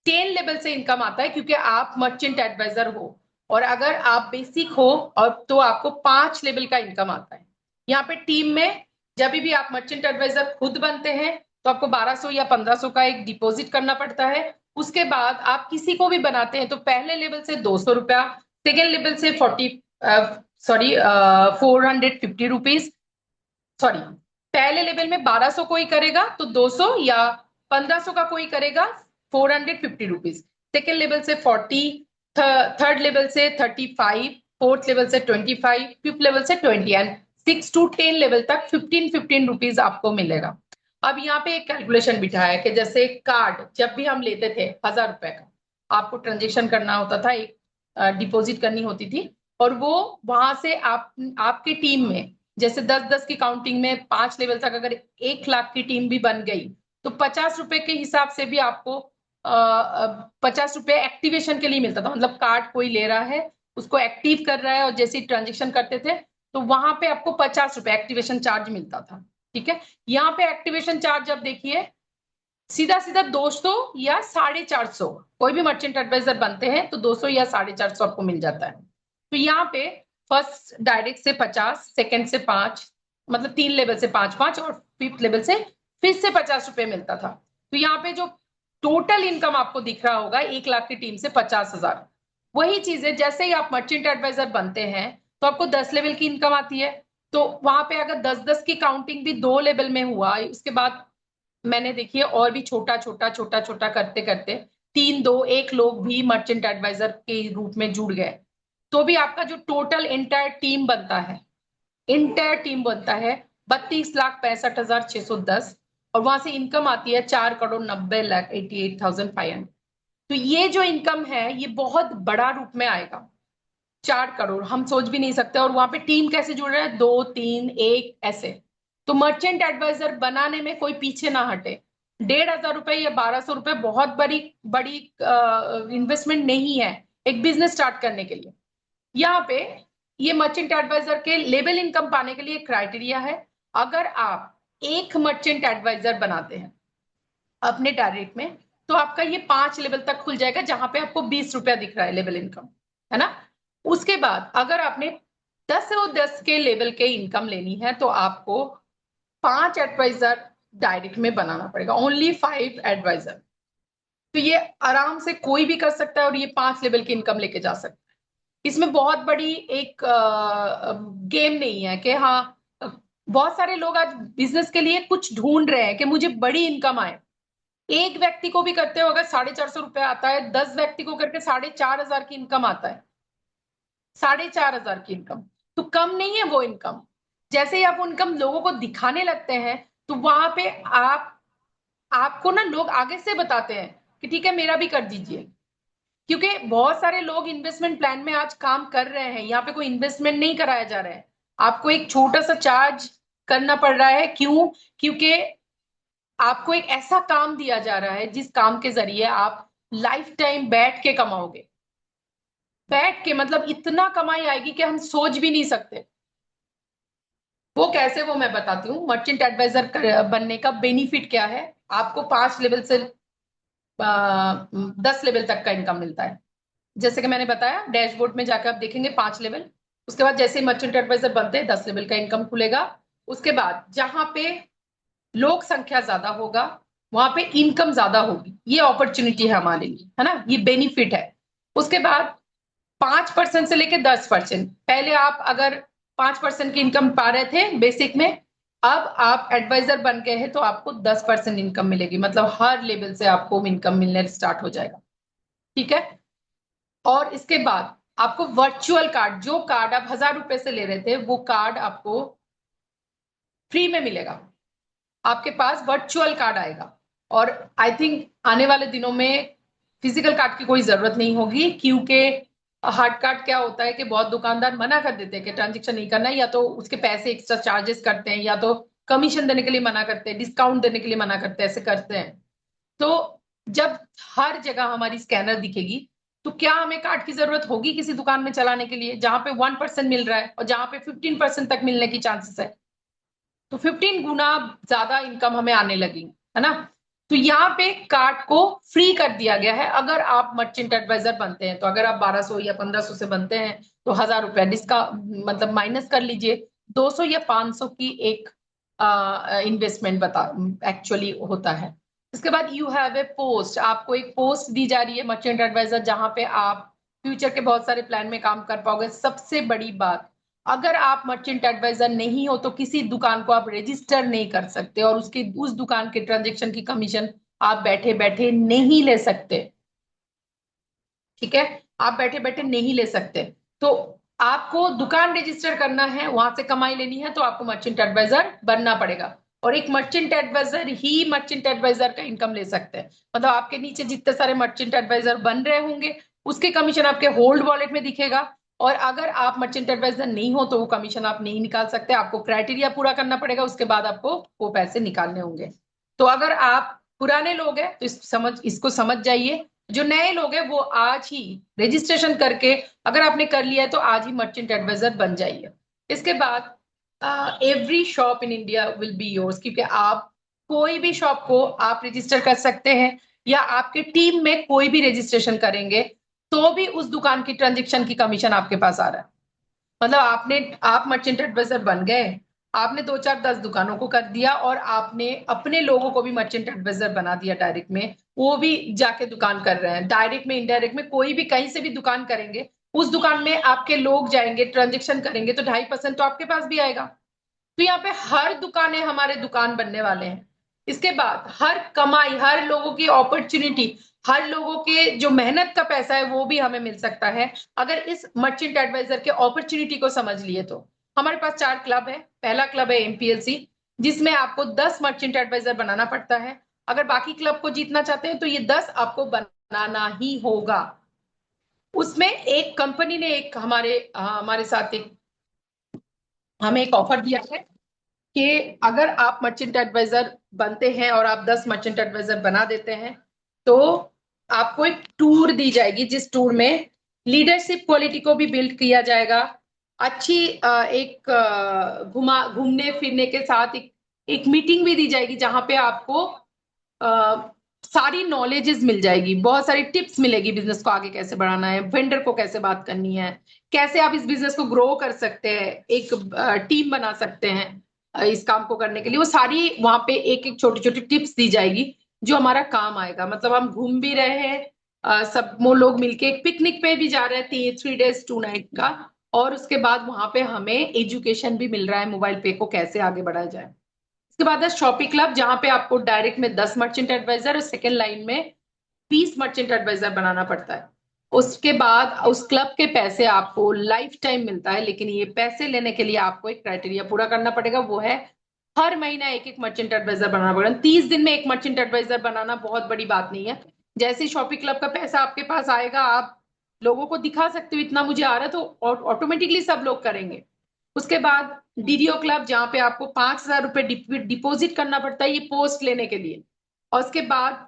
Speaker 1: 10 लेवल से इनकम आता है, क्योंकि आप मर्चेंट एडवाइजर हो, और अगर आप बेसिक हो और तो आपको 5 लेवल का इनकम आता है। यहाँ पे टीम में जब भी आप मर्चेंट एडवाइजर खुद बनते हैं तो आपको 1200 या 1500 का एक डिपॉजिट करना पड़ता है। उसके बाद आप किसी को भी बनाते हैं तो पहले लेवल से 200 रुपया, सेकेंड लेवल से 450 रुपीज, सॉरी, पहले लेवल में 1200 कोई करेगा तो 200, या 1500 का कोई करेगा 450 रुपीज, सेकेंड लेवल से 40, थर्ड लेवल से 35, फोर्थ लेवल से 25, फिफ्थ लेवल से 20, एंड 6 to 10 लेवल तक 15-15 रुपीज आपको मिलेगा। अब यहाँ पे एक कैलकुलेशन बिठा है कि जैसे कार्ड जब भी हम लेते थे 1000 रुपए का, आपको ट्रांजेक्शन करना होता था, एक डिपॉजिट करनी होती थी, और वो वहां से आपकी टीम में जैसे 10-10 की काउंटिंग में 5 लेवल तक अगर 1 लाख की टीम भी बन गई तो 50 रुपए के हिसाब से भी आपको 50 रुपए एक्टिवेशन के लिए मिलता था। मतलब कार्ड कोई ले रहा है, उसको एक्टिव कर रहा है, और जैसे ही ट्रांजेक्शन करते थे तो वहां पे आपको 50 रुपए एक्टिवेशन चार्ज मिलता था। ठीक है, यहाँ पे एक्टिवेशन चार्ज अब देखिए सीधा सीधा 200 या 450, कोई भी मर्चेंट एडवाइजर बनते हैं तो 200 या 450 आपको मिल जाता है। तो यहाँ पे फर्स्ट डायरेक्ट से 50, सेकंड से 5, मतलब 3 लेवल से 5-5, और फिफ्थ लेवल से फिर से 50 रुपए मिलता था। तो यहाँ पे जो टोटल इनकम आपको दिख रहा होगा 1 लाख की टीम से 50,000, वही चीज है जैसे ही आप मर्चेंट एडवाइजर बनते हैं तो आपको 10 लेवल की इनकम आती है। तो वहां पे अगर 10-10 की काउंटिंग भी 2 लेवल में हुआ, उसके बाद मैंने देखिए और भी छोटा छोटा छोटा छोटा करते करते 3-2-1 लोग भी मर्चेंट एडवाइजर के रूप में जुड़ गए, तो भी आपका जो टोटल इंटायर टीम बनता है 32,65,610, और वहां से इनकम आती है 4,90,88,500। तो ये जो इनकम है ये बहुत बड़ा रूप में आएगा, 4 करोड़ हम सोच भी नहीं सकते। और वहां पे टीम कैसे जुड़ रहा है, 2-3-1 ऐसे। तो मर्चेंट एडवाइजर बनाने में कोई पीछे ना हटे। 1,500 रुपए या 1,200 रुपए बहुत बड़ी बड़ी इन्वेस्टमेंट नहीं है, एक बिजनेस स्टार्ट करने के लिए। यहाँ पे ये मर्चेंट एडवाइजर के लेवल इनकम पाने के लिए क्राइटेरिया है। अगर आप एक मर्चेंट एडवाइजर बनाते हैं अपने डायरेक्ट में, तो आपका ये 5 लेवल तक खुल जाएगा, जहां पे आपको 20 रुपया दिख रहा है लेवल इनकम, है ना। उसके बाद अगर आपने 10 और 10 के लेवल के इनकम लेनी है तो आपको 5 एडवाइजर डायरेक्ट में बनाना पड़ेगा, ओनली 5 एडवाइजर। तो ये आराम से कोई भी कर सकता है और ये 5 लेवल की इनकम लेके जा सकता है। इसमें बहुत बड़ी एक गेम नहीं है कि हाँ, बहुत सारे लोग आज बिजनेस के लिए कुछ ढूंढ रहे हैं कि मुझे बड़ी इनकम आए। एक व्यक्ति को भी करते हो अगर 450 रुपया आता है, 10 व्यक्ति को करके 4500 की इनकम आता है। 4500 की इनकम तो कम नहीं है वो इनकम। जैसे ही आप वो इनकम लोगों को दिखाने लगते हैं, तो वहां पे आपको ना लोग आगे से बताते हैं कि ठीक है मेरा भी कर दीजिए। क्योंकि बहुत सारे लोग इन्वेस्टमेंट प्लान में आज काम कर रहे हैं, यहाँ पे कोई इन्वेस्टमेंट नहीं कराया जा रहा है, आपको एक छोटा सा चार्ज करना पड़ रहा है। क्यों? क्योंकि आपको एक ऐसा काम दिया जा रहा है जिस काम के जरिए आप लाइफ टाइम बैठ के कमाओगे। बैठ के मतलब इतना कमाई आएगी कि हम सोच भी नहीं सकते। वो कैसे, वो मैं बताती हूँ। मर्चेंट एडवाइजर बनने का बेनिफिट क्या है। आपको 5 लेवल से 10 लेवल तक का इनकम मिलता है। जैसे कि मैंने बताया, डैशबोर्ड में जाकर आप देखेंगे 5 लेवल। उसके बाद जैसे मर्चेंट एडवाइजर बनते हैं 10 लेवल का इनकम खुलेगा। उसके बाद जहां पे लोक संख्या ज्यादा होगा वहां पे इनकम ज्यादा होगी। ये अपॉर्चुनिटी है हमारे लिए, है ना, ये बेनिफिट है। उसके बाद 5% से लेके 10%, पहले आप अगर 5% की इनकम पा रहे थे बेसिक में, अब आप एडवाइजर बन गए हैं तो आपको 10% इनकम मिलेगी। मतलब हर लेवल से आपको इनकम मिलने स्टार्ट हो जाएगा। ठीक है। और इसके बाद आपको वर्चुअल कार्ड, जो कार्ड आप 1000 रुपए से ले रहे थे, वो कार्ड आपको फ्री में मिलेगा। आपके पास वर्चुअल कार्ड आएगा। और आई थिंक आने वाले दिनों में फिजिकल कार्ड की कोई जरूरत नहीं होगी, क्योंकि हार्ड कार्ड क्या होता है कि बहुत दुकानदार मना कर देते हैं कि ट्रांजेक्शन नहीं करना है, या तो उसके पैसे एक्स्ट्रा चार्जेस करते हैं, या तो कमीशन देने के लिए मना करते हैं, डिस्काउंट देने के लिए मना करते हैं, ऐसे करते हैं। तो जब हर जगह हमारी स्कैनर दिखेगी, तो क्या हमें कार्ड की जरूरत होगी किसी दुकान में चलाने के लिए, जहां पे 1% मिल रहा है और जहां पे 15% तक मिलने की चांसेस है। तो 15 गुना ज्यादा इनकम हमें आने लगी, है ना। तो यहाँ पे कार्ड को फ्री कर दिया गया है अगर आप मर्चेंट एडवाइजर बनते हैं। तो अगर आप 1200 या 1500 से बनते हैं तो 1000 रुपया डिस्का मतलब माइनस कर लीजिए। 200 या 500 की एक इन्वेस्टमेंट बता एक्चुअली होता है। इसके बाद यू हैव ए पोस्ट, आपको एक पोस्ट दी जा रही है मर्चेंट एडवाइजर, जहां पे आप फ्यूचर के बहुत सारे प्लान में काम कर पाओगे। सबसे बड़ी बात, अगर आप मर्चेंट एडवाइजर नहीं हो तो किसी दुकान को आप रजिस्टर नहीं कर सकते, और उसके उस दुकान के ट्रांजेक्शन की कमीशन आप बैठे बैठे नहीं ले सकते। ठीक है, आप बैठे बैठे नहीं ले सकते। तो आपको दुकान रजिस्टर करना है, वहां से कमाई लेनी है, तो आपको मर्चेंट एडवाइजर बनना पड़ेगा। और एक मर्चेंट एडवाइजर ही मर्चेंट एडवाइजर का इनकम ले सकते हैं। मतलब आपके नीचे जितने सारे मर्चेंट एडवाइजर बन रहे होंगे, उसके कमीशन आपके होल्ड वॉलेट में दिखेगा। और अगर आप मर्चेंट एडवाइजर नहीं हो तो वो कमीशन आप नहीं निकाल सकते, आपको क्राइटेरिया पूरा करना पड़ेगा, उसके बाद आपको वो पैसे निकालने होंगे। तो अगर आप पुराने लोग हैं तो इसको समझ जाइए। जो नए लोग हैं वो आज ही रजिस्ट्रेशन करके, अगर आपने कर लिया है तो आज ही मर्चेंट एडवाइजर बन जाइए। इसके बाद every shop in India will be yours, क्योंकि आप कोई भी शॉप को आप रजिस्टर कर सकते हैं, या आपके टीम में कोई भी रजिस्ट्रेशन करेंगे तो भी उस दुकान की ट्रांजेक्शन की कमीशन आपके पास आ रहा है। मतलब आप मर्चेंट एडवाइजर बन गए, आपने 2 4 10 दुकानों को कर दिया, और आपने अपने लोगों को भी मर्चेंट एडवाइजर बना दिया डायरेक्ट में, वो भी जाके दुकान कर रहे हैं। डायरेक्ट में इनडायरेक्ट में कोई भी कहीं से भी दुकान करेंगे, उस दुकान में आपके लोग जाएंगे ट्रांजेक्शन करेंगे, तो 2.5% तो आपके पास भी आएगा। तो यहाँ पे हर दुकानें हमारे दुकान बनने वाले हैं। इसके बाद हर कमाई, हर लोगों की अपॉर्चुनिटी, हर लोगों के जो मेहनत का पैसा है वो भी हमें मिल सकता है अगर इस मर्चेंट एडवाइजर के अपॉर्चुनिटी को समझ लिए तो। हमारे पास 4 क्लब है। पहला क्लब है एमपीएलसी, जिसमें आपको 10 मर्चेंट एडवाइजर बनाना पड़ता है। अगर बाकी क्लब को जीतना चाहते हैं तो ये 10 आपको बनाना ही होगा। उसमें एक कंपनी ने एक हमारे साथ एक हमें एक ऑफर दिया है कि अगर आप मर्चेंट एडवाइजर बनते हैं और आप 10 मर्चेंट एडवाइजर बना देते हैं, तो आपको एक टूर दी जाएगी, जिस टूर में लीडरशिप क्वालिटी को भी बिल्ड किया जाएगा। अच्छी एक घूमने फिरने के साथ एक मीटिंग भी दी जाएगी जहां पे आपको अ, सारी नॉलेजेस मिल जाएगी, बहुत सारी टिप्स मिलेगी बिजनेस को आगे कैसे बढ़ाना है, वेंडर को कैसे बात करनी है, कैसे आप इस बिजनेस को ग्रो कर सकते हैं, एक टीम बना सकते हैं इस काम को करने के लिए। वो सारी वहां पे एक एक छोटी छोटी टिप्स दी जाएगी जो हमारा काम आएगा। मतलब हम घूम भी रहे हैं, सब वो लोग मिलके एक पिकनिक पे भी जा रहे हैं 3 days 2 night का, और उसके बाद वहां पे हमें एजुकेशन भी मिल रहा है मोबाइल पे को कैसे आगे बढ़ाया जाए। उसके बाद है शॉपिंग क्लब, जहां पे आपको डायरेक्ट में 10 मर्चेंट एडवाइजर और सेकेंड लाइन में 20 मर्चेंट एडवाइजर बनाना पड़ता है। उसके बाद उस क्लब के पैसे आपको लाइफ टाइम मिलता है, लेकिन ये पैसे लेने के लिए आपको एक क्राइटेरिया पूरा करना पड़ेगा, वो है हर महीना एक एक मर्चेंट एडवाइजर बनाना पड़ेगा। 30 दिन में एक मर्चेंट एडवाइजर बनाना बहुत बड़ी बात नहीं है। जैसे ही शॉपिंग क्लब का पैसा आपके पास आएगा, आप लोगों को दिखा सकते हो इतना मुझे आ रहा है, तो ऑटोमेटिकली सब लोग करेंगे। उसके बाद डीडीओ क्लब, जहां पे आपको 5,000 रुपए डिपॉजिट करना पड़ता है ये पोस्ट लेने के लिए। और उसके बाद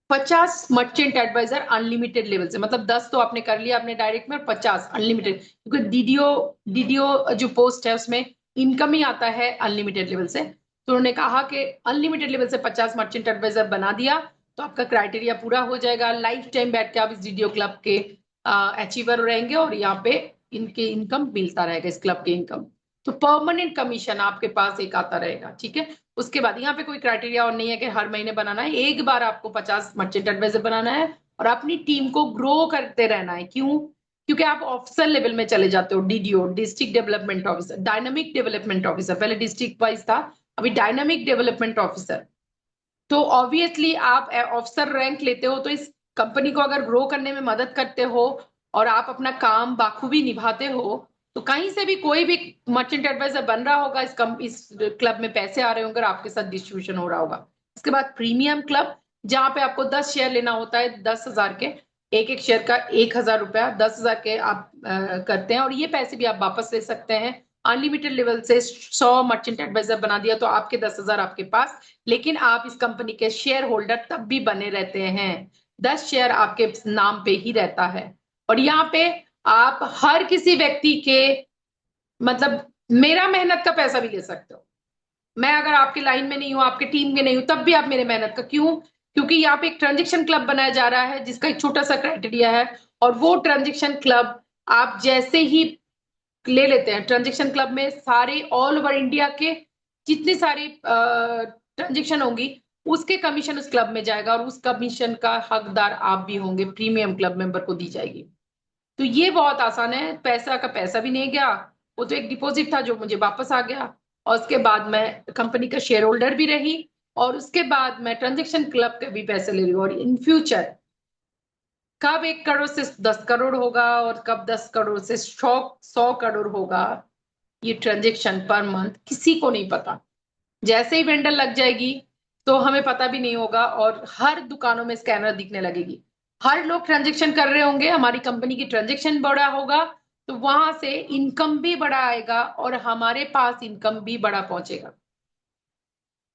Speaker 1: 50 मर्चेंट एडवाइजर अनलिमिटेड लेवल से, मतलब 10 तो आपने कर लिया अपने डायरेक्ट में, और 50 अनलिमिटेड, क्योंकि डीडीओ डीडीओ जो पोस्ट है उसमें इनकम ही आता है अनलिमिटेड लेवल से। तो उन्होंने कहा कि अनलिमिटेड लेवल से 50 मर्चेंट एडवाइजर बना दिया तो आपका क्राइटेरिया पूरा हो जाएगा, लाइफ टाइम बैठ के आप इस डीडीओ क्लब के अचीवर रहेंगे, और यहाँ पे इनके इनकम मिलता रहेगा, इस क्लब के इनकम। तो परमानेंट कमीशन आपके पास एक आता रहेगा, ठीक है। उसके बाद यहाँ पे कोई क्राइटेरिया और नहीं है कि हर महीने बनाना है, एक बार आपको 50 मर्चेंट एडवाइजर बनाना है और अपनी टीम को ग्रो करते रहना है। क्यों? क्योंकि आप ऑफिसर लेवल में चले जाते हो, DDO district development officer, dynamic development officer, पहले डिस्ट्रिक्ट वाइज था, अभी डायनामिक डेवलपमेंट ऑफिसर। तो ऑब्वियसली आप ऑफिसर रैंक लेते हो तो इस कंपनी को अगर ग्रो करने में मदद करते हो और आप अपना काम बाखूबी निभाते हो, तो कहीं से भी कोई भी मर्चेंट एडवाइजर बन रहा होगा, इस क्लब में पैसे आ रहे होंगे और आपके साथ डिस्ट्रीब्यूशन हो रहा होगा। इसके बाद प्रीमियम क्लब, जहां पे आपको 10 शेयर लेना होता है, 10,000 के, एक एक शेयर का 1,000 रुपया, 10,000 के आप करते हैं, और ये पैसे भी आप वापस ले सकते हैं। अनलिमिटेड लेवल से 100 मर्चेंट एडवाइजर बना दिया तो आपके 10,000 आपके पास, लेकिन आप इस कंपनी के शेयर होल्डर तब भी बने रहते हैं, 10 शेयर आपके नाम पे ही रहता है। और यहाँ पे आप हर किसी व्यक्ति के, मतलब मेरा मेहनत का पैसा भी ले सकते हो। मैं अगर आपके लाइन में नहीं हूं, आपके टीम के नहीं हूं, तब भी आप मेरे मेहनत का, क्यों? क्योंकि यहाँ पे एक ट्रांजेक्शन क्लब बनाया जा रहा है जिसका एक छोटा सा क्राइटेरिया है, और वो ट्रांजेक्शन क्लब आप जैसे ही ले लेते हैं, ट्रांजेक्शन क्लब में सारे ऑल ओवर इंडिया के जितनी सारी ट्रांजेक्शन होंगी उसके कमीशन उस क्लब में जाएगा, और उस कमीशन का हकदार आप भी होंगे, प्रीमियम क्लब मेंबर को दी जाएगी। तो ये बहुत आसान है, पैसा का पैसा भी नहीं गया, वो तो एक डिपॉजिट था जो मुझे वापस आ गया, और उसके बाद मैं कंपनी का शेयर होल्डर भी रही, और उसके बाद मैं ट्रांजेक्शन क्लब के भी पैसे ले रही हूँ। और इन फ्यूचर कब 1 करोड़ से 10 करोड़ होगा और कब 10 करोड़ से 100 करोड़ होगा, ये ट्रांजेक्शन पर मंथ किसी को नहीं पता। जैसे ही वेंडर लग जाएगी तो हमें पता भी नहीं होगा, और हर दुकानों में स्कैनर दिखने लगेगी, हर लोग ट्रांजेक्शन कर रहे होंगे, हमारी कंपनी की ट्रांजेक्शन बड़ा होगा, तो वहां से इनकम भी बड़ा आएगा और हमारे पास इनकम भी बड़ा पहुंचेगा।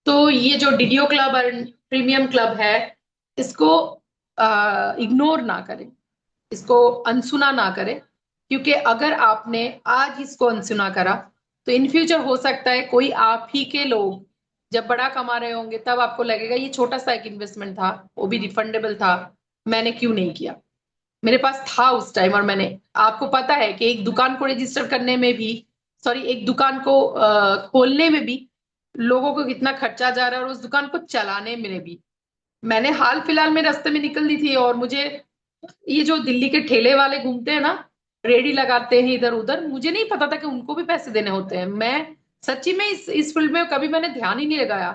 Speaker 1: तो ये जो डीडीओ क्लब और प्रीमियम क्लब है, इसको इग्नोर ना करें, इसको अनसुना ना करें, क्योंकि अगर आपने आज इसको अनसुना करा तो इन फ्यूचर हो सकता है कोई आप ही के लोग जब बड़ा कमा रहे होंगे तब आपको लगेगा ये छोटा सा एक इन्वेस्टमेंट था, वो भी रिफंडेबल था, मैंने क्यों नहीं किया। मेरे पास था उस टाइम, और मैंने, आपको पता है कि एक दुकान को रजिस्टर करने में भी, सॉरी, एक दुकान को खोलने में भी लोगों को कितना खर्चा जा रहा है, और उस दुकान को चलाने में भी। मैंने हाल फिलहाल में रास्ते में निकल दी थी, और मुझे ये जो दिल्ली के ठेले वाले घूमते हैं ना, रेडी लगाते हैं इधर उधर, मुझे नहीं पता था कि उनको भी पैसे देने होते हैं। मैं सच्ची में इस फील्ड में कभी मैंने ध्यान ही नहीं लगाया,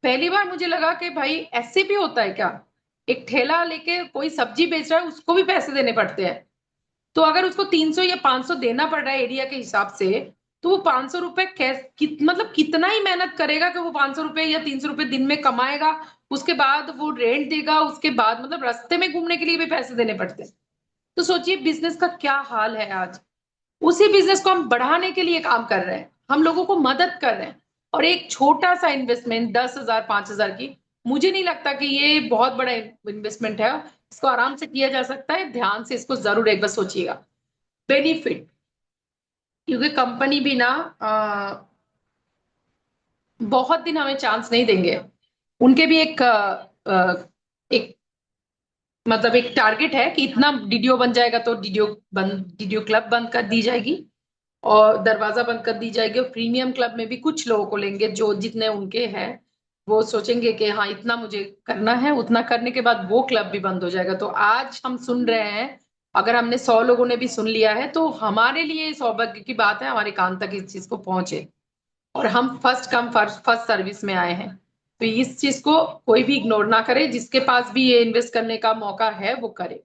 Speaker 1: पहली बार मुझे लगा कि भाई ऐसे भी होता है क्या, एक ठेला लेके कोई सब्जी बेच रहा है उसको भी पैसे देने पड़ते हैं। तो अगर उसको 300 या 500 देना पड़ रहा है एरिया के हिसाब से, तो वो 500 रुपए मतलब कितना ही मेहनत करेगा कि वो 500 रुपए या 300 रुपए दिन में कमाएगा, उसके बाद वो रेंट देगा, उसके बाद मतलब रास्ते में घूमने के लिए भी पैसे देने पड़ते हैं। तो सोचिए बिजनेस का क्या हाल है आज। उसी बिजनेस को हम बढ़ाने के लिए काम कर रहे हैं, हम लोगों को मदद कर रहे हैं, और एक छोटा सा इन्वेस्टमेंट 10,000 5,000 की, मुझे नहीं लगता कि ये बहुत बड़ा इन्वेस्टमेंट है। इसको आराम से किया जा सकता है, ध्यान से इसको जरूर एक बार सोचिएगा। बेनिफिट, क्योंकि कंपनी भी ना बहुत दिन हमें चांस नहीं देंगे। उनके भी एक मतलब एक टारगेट है कि इतना डीडीओ बन जाएगा तो डीडीओ क्लब बंद कर दी जाएगी और दरवाजा बंद कर दी जाएगी, और प्रीमियम क्लब में भी कुछ लोगों को लेंगे जो जितने उनके हैं, वो सोचेंगे कि हाँ इतना मुझे करना है, उतना करने के बाद वो क्लब भी बंद हो जाएगा। तो आज हम सुन रहे हैं, अगर हमने 100 लोगों ने भी सुन लिया है तो हमारे लिए सौभाग्य की बात है, हमारे कान तक इस चीज को पहुंचे, और हम फर्स्ट कम फर्स्ट सर्विस में आए हैं। तो इस चीज को कोई भी इग्नोर ना करे, जिसके पास भी ये इन्वेस्ट करने का मौका है वो करे।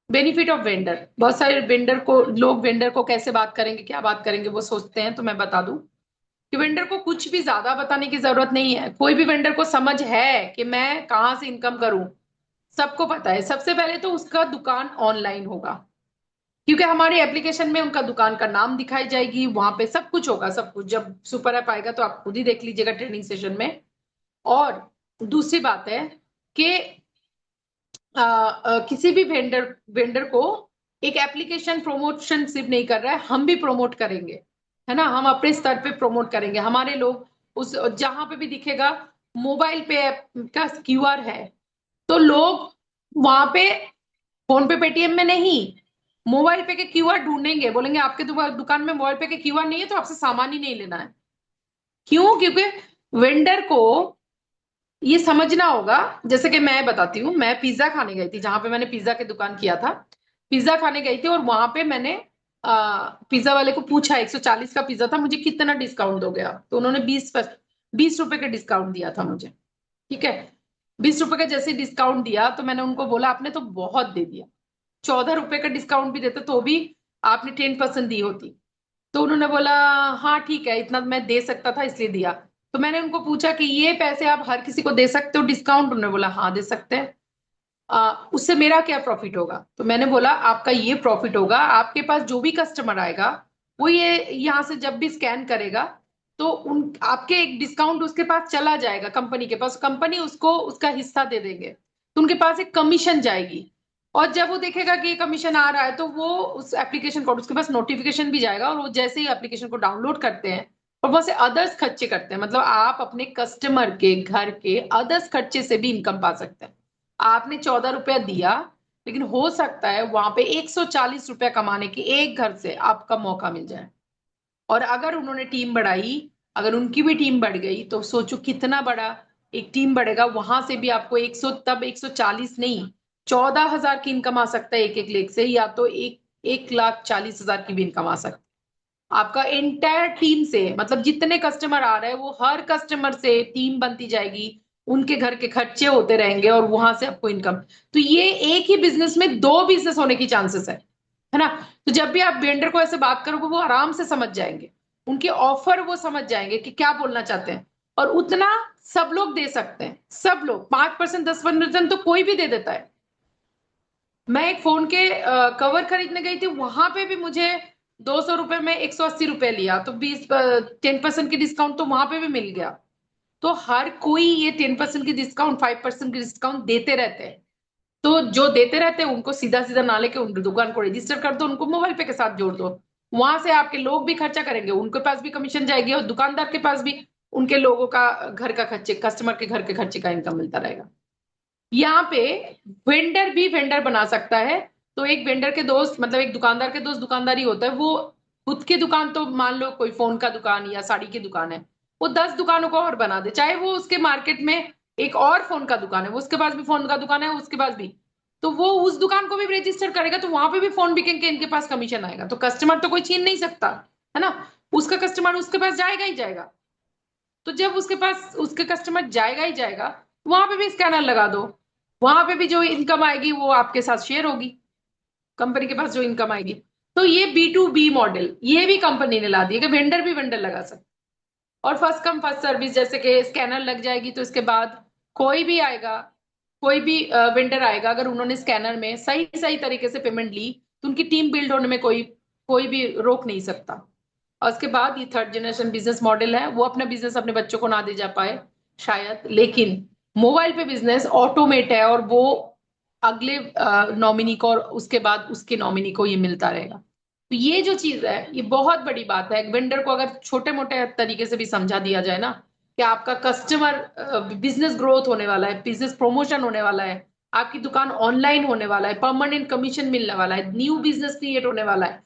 Speaker 1: बेनिफिट ऑफ वेंडर, बहुत सारे वेंडर को लोग वेंडर को कैसे बात करेंगे, क्या बात करेंगे वो सोचते हैं, तो मैं बता दूं कि वेंडर को कुछ भी ज्यादा बताने की जरूरत नहीं है। कोई भी वेंडर को समझ है कि मैं कहाँ से इनकम करूं, सबको पता है। सबसे पहले तो उसका दुकान ऑनलाइन होगा, क्योंकि हमारी एप्लीकेशन में उनका दुकान का नाम दिखाई जाएगी, वहां पे सब कुछ होगा, सब कुछ। जब सुपर ऐप आएगा तो आप खुद ही देख लीजिएगा ट्रेनिंग सेशन में। और दूसरी बात है कि किसी भी वेंडर वेंडर को एक एप्लीकेशन प्रमोशन सिर्फ नहीं कर रहा है, हम भी प्रमोट करेंगे, है ना। हम अपने स्तर पे प्रमोट करेंगे, हमारे लोग उस जहां पे भी दिखेगा मोबाइल पे ऐप का क्यूआर है, तो लोग वहां पे फोन पे पेटीएम में नहीं, मोबाइल पे के क्यूआर ढूंढेंगे, बोलेंगे आपके दुकान में मोबाइल पे के क्यूआर नहीं है तो आपसे सामान ही नहीं लेना है। क्यों? क्योंकि वेंडर को ये समझना होगा। जैसे कि मैं बताती हूँ, मैं पिज्जा खाने गई थी, जहां पे मैंने पिज्जा की दुकान किया था, पिज्जा खाने गई थी, और वहां पे मैंने पिज्जा वाले को पूछा, 140 का पिज्जा था, मुझे कितना डिस्काउंट दोगे आप? तो उन्होंने 20 रुपए का डिस्काउंट दिया था मुझे। ठीक है, 20 रुपए का जैसे डिस्काउंट दिया तो मैंने उनको बोला आपने तो बहुत दे दिया, 14 रुपए का डिस्काउंट भी देते तो भी आपने 10% दी होती। तो उन्होंने बोला हाँ ठीक है, इतना मैं दे सकता था इसलिए दिया। तो मैंने उनको पूछा कि ये पैसे आप हर किसी को दे सकते हो डिस्काउंट? उन्होंने बोला हाँ दे सकते हैं। उससे मेरा क्या प्रॉफिट होगा? तो मैंने बोला आपका ये प्रॉफिट होगा, आपके पास जो भी कस्टमर आएगा वो ये यहाँ से जब भी स्कैन करेगा तो उन आपके एक डिस्काउंट उसके पास चला जाएगा, कंपनी के पास, कंपनी उसको उसका हिस्सा दे देंगे, तो उनके पास एक कमीशन जाएगी। और जब वो देखेगा कि ये कमीशन आ रहा है तो वो उस एप्लीकेशन को, उसके पास नोटिफिकेशन भी जाएगा, और वो जैसे ही एप्लीकेशन को डाउनलोड करते हैं और वहां से अदर्स खर्चे करते हैं, मतलब आप अपने कस्टमर के घर के अदर्स खर्चे से भी इनकम पा सकते हैं। आपने 14 रुपया दिया, लेकिन हो सकता है वहां पे 140 रुपया कमाने की एक घर से आपका मौका मिल जाए। और अगर उन्होंने टीम बढ़ाई, अगर उनकी भी टीम बढ़ गई, तो सोचो कितना बड़ा एक टीम बढ़ेगा, वहां से भी आपको 100, तब 140 नहीं, 14,000 की इनकम आ सकता है एक एक लेख से, या तो 1,40,000 की भी इनकम आ सकती है आपका एंटायर टीम से। मतलब जितने कस्टमर आ रहे हैं वो हर कस्टमर से टीम बनती जाएगी, उनके घर के खर्चे होते रहेंगे और वहां से आपको इनकम। तो ये एक ही बिजनेस में दो बिजनेस होने की चांसेस है ना। तो जब भी आप वेंडर को ऐसे बात करोगे वो आराम से समझ जाएंगे, उनके ऑफर वो समझ जाएंगे कि क्या बोलना चाहते हैं, और उतना सब लोग दे सकते हैं, सब लोग 5%, 10% तो कोई भी दे देता है। मैं एक फोन के कवर खरीदने गई थी, वहां पे भी मुझे 200 रुपए में 180 रुपए लिया, तो 10% की डिस्काउंट तो वहां पे भी मिल गया। तो हर कोई ये 10% की डिस्काउंट, 5% की डिस्काउंट देते रहते हैं। तो जो देते रहते हैं उनको सीधा सीधा ना लेके उनकी दुकान को रजिस्टर कर दो, उनको मोबाइल पे के साथ जोड़ दो, वहां से आपके लोग भी खर्चा करेंगे, उनके पास भी कमीशन जाएगी, और दुकानदार के पास भी उनके लोगों का घर का खर्चे, कस्टमर के घर के खर्चे का इनकम मिलता रहेगा। यहाँ पे वेंडर भी वेंडर बना सकता है। तो एक वेंडर के दोस्त, मतलब एक दुकानदार के दोस्त दुकानदार ही होता है, वो खुद की दुकान, तो मान लो कोई फोन का दुकान या साड़ी की दुकान है, वो 10 दुकानों को और बना दे, चाहे वो उसके मार्केट में एक और फोन का दुकान है, वो उसके पास भी फोन का दुकान है, उसके पास भी, तो वो उस दुकान को भी रजिस्टर करेगा, तो वहां पे भी फोन बिकेंगे, इनके पास कमीशन आएगा। तो कस्टमर तो कोई छीन नहीं सकता, है ना। उसका कस्टमर उसके पास जाएगा ही जाएगा। तो जब उसके पास उसके कस्टमर जाएगा ही जाएगा, वहां पे भी स्कैनर लगा दो, वहां पे भी जो इनकम आएगी वो आपके साथ शेयर होगी, कंपनी के पास जो इनकम आएगी। तो ये B2B मॉडल ये भी कंपनी ने ला दिया कि वेंडर भी वेंडर लगा सकते। और फर्स्ट कम फर्स्ट सर्विस, जैसे कि स्कैनर लग जाएगी तो इसके बाद कोई भी आएगा, कोई भी वेंडर आएगा, अगर उन्होंने स्कैनर में सही सही तरीके से पेमेंट ली तो उनकी टीम बिल्ड होने में कोई कोई भी रोक नहीं सकता। और उसके बाद ये थर्ड जनरेशन बिजनेस मॉडल है, वो अपना बिजनेस अपने बच्चों को ना दे जा पाए शायद, लेकिन मोबाइल पे बिजनेस ऑटोमेट है, और वो अगले नॉमिनी को और उसके बाद उसके नॉमिनी को ये मिलता रहेगा। तो ये जो चीज है ये बहुत बड़ी बात है। एक वेंडर को अगर छोटे मोटे तरीके से भी समझा दिया जाए ना कि आपका कस्टमर बिजनेस ग्रोथ होने वाला है, बिजनेस प्रमोशन होने वाला है, आपकी दुकान ऑनलाइन होने वाला है, परमानेंट कमीशन मिलने वाला है, न्यू बिजनेस क्रिएट होने वाला है,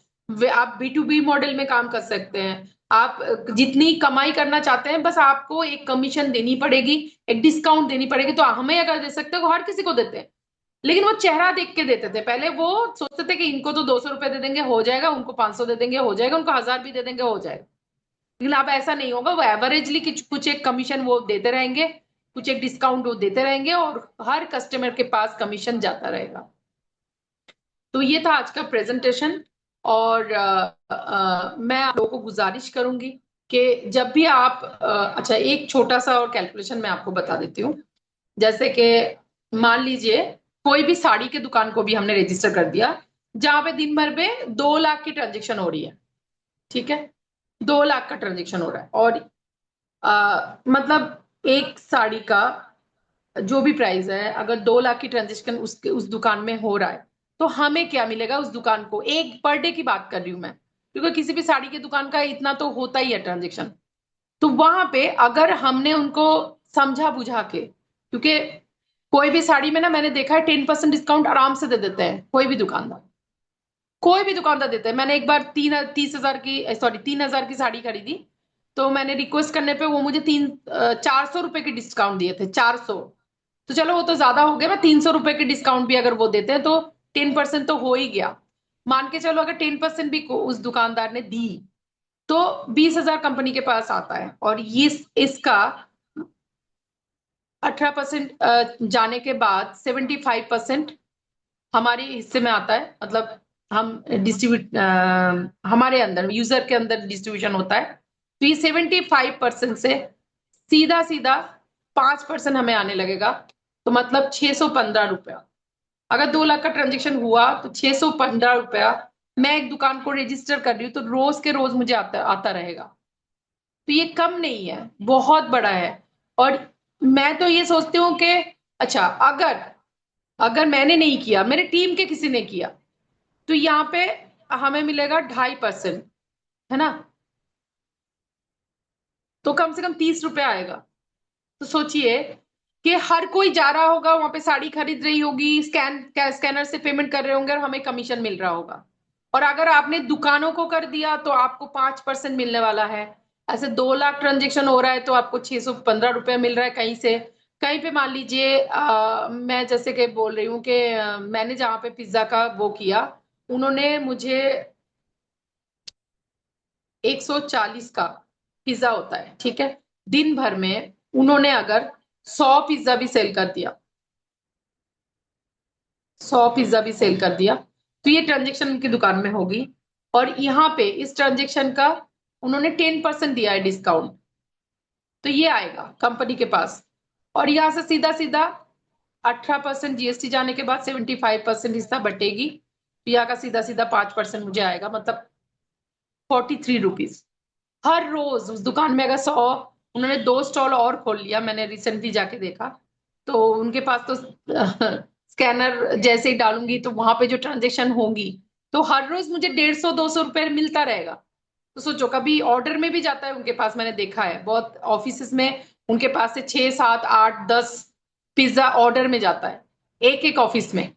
Speaker 1: आप B2B मॉडल में काम कर सकते हैं, आप जितनी कमाई करना चाहते हैं बस आपको एक कमीशन देनी पड़ेगी, एक डिस्काउंट देनी पड़ेगी। तो हमें अगर दे सकते हो हर किसी को देते हैं, लेकिन वो चेहरा देख के देते थे। पहले वो सोचते थे कि इनको तो 200 रुपए दे देंगे हो जाएगा, उनको 500 दे देंगे हो जाएगा, उनको 1000 भी दे देंगे हो जाएगा। लेकिन अब ऐसा नहीं होगा, वो एवरेजली कुछ एक कमीशन वो देते रहेंगे, कुछ एक डिस्काउंट वो देते रहेंगे और हर कस्टमर के पास कमीशन जाता रहेगा। तो ये था आज का प्रेजेंटेशन। और मैं आप लोगों को गुजारिश करूंगी कि जब भी आप अच्छा एक छोटा सा और कैलकुलेशन मैं आपको बता देती हूँ। जैसे कि मान लीजिए कोई भी साड़ी के दुकान को भी हमने रजिस्टर कर दिया जहां पे दिन भर में 2 लाख की ट्रांजेक्शन हो रही है, ठीक है, 2 लाख का ट्रांजेक्शन हो रहा है और मतलब एक साड़ी का जो भी प्राइस है अगर 2 लाख की ट्रांजेक्शन उस दुकान में हो रहा है तो हमें क्या मिलेगा उस दुकान को, एक पर डे की बात कर रही हूं मैं, क्योंकि किसी भी साड़ी की दुकान का इतना तो होता ही है ट्रांजेक्शन। तो वहां पे अगर हमने उनको समझा बुझा के, क्योंकि कोई भी साड़ी में ना मैंने देखा है 10% डिस्काउंट आराम से दे देते हैं, कोई भी दुकानदार देते हैं। मैंने एक बार 30,000 की, सॉरी 3,000 की साड़ी खरीदी, तो मैंने रिक्वेस्ट करने पे वो मुझे 400 रुपए की डिस्काउंट दिए थे, 400। तो चलो वो तो ज्यादा हो गया, मैं 300 रुपए की डिस्काउंट भी अगर वो देते हैं तो 10% तो हो ही गया। मान के चलो अगर 10% भी उस दुकानदार ने दी तो 20,000 कंपनी के पास आता है और ये इसका 18% जाने के बाद 75% हमारे हिस्से में आता है। मतलब हम डिस्ट्रीब्यूट हमारे अंदर यूजर के अंदर डिस्ट्रीब्यूशन होता है। तो ये 75% से सीधा सीधा 5% हमें आने लगेगा। तो मतलब 615 रुपया। अगर 2 लाख का ट्रांजेक्शन हुआ तो 615 रुपया मैं एक दुकान को रजिस्टर कर रही हूँ तो रोज के रोज मुझे आता आता रहेगा। तो ये कम नहीं है, बहुत बड़ा है। और मैं तो ये सोचती हूँ कि अच्छा अगर अगर मैंने नहीं किया, मेरे टीम के किसी ने किया, तो यहाँ पे हमें मिलेगा 2.5%, है ना, तो कम से कम 30 रुपए आएगा। तो सोचिए कि हर कोई जा रहा होगा वहां पे, साड़ी खरीद रही होगी, स्कैनर से पेमेंट कर रहे होंगे और हमें कमीशन मिल रहा होगा। और अगर आपने दुकानों को कर दिया तो आपको 5% मिलने वाला है। ऐसे 2 लाख ट्रांजेक्शन हो रहा है तो आपको 615 रुपये मिल रहा है कहीं से। कहीं पे मान लीजिए मैं जैसे कि बोल रही हूँ कि मैंने जहाँ पे पिज्जा का वो किया, उन्होंने मुझे 140 का पिज्जा होता है, ठीक है, दिन भर में उन्होंने अगर 100 पिज्जा भी सेल कर दिया, 100 पिज्जा भी सेल कर दिया, तो ये ट्रांजेक्शन उनकी दुकान में होगी। और यहाँ पे इस ट्रांजेक्शन का उन्होंने 10% दिया है डिस्काउंट, तो ये आएगा कंपनी के पास। और यहाँ से सीधा सीधा 18% जीएसटी जाने के बाद 75% हिस्सा बटेगी, तो यहाँ का सीधा सीधा 5% मुझे आएगा, मतलब 43 रुपीज। हर रोज उस दुकान में अगर 100, उन्होंने 2 स्टॉल और खोल लिया, मैंने रिसेंटली जाके देखा, तो उनके पास तो स्कैनर जैसे ही डालूंगी तो वहां पे जो ट्रांजेक्शन होंगी, तो हर रोज मुझे 150-200 रुपये मिलता रहेगा। तो सोचो कभी ऑर्डर में भी जाता है उनके पास, मैंने देखा है बहुत ऑफिस में उनके पास से 6, 7, 8, 10 पिज्जा ऑर्डर में जाता है, एक एक ऑफिस में।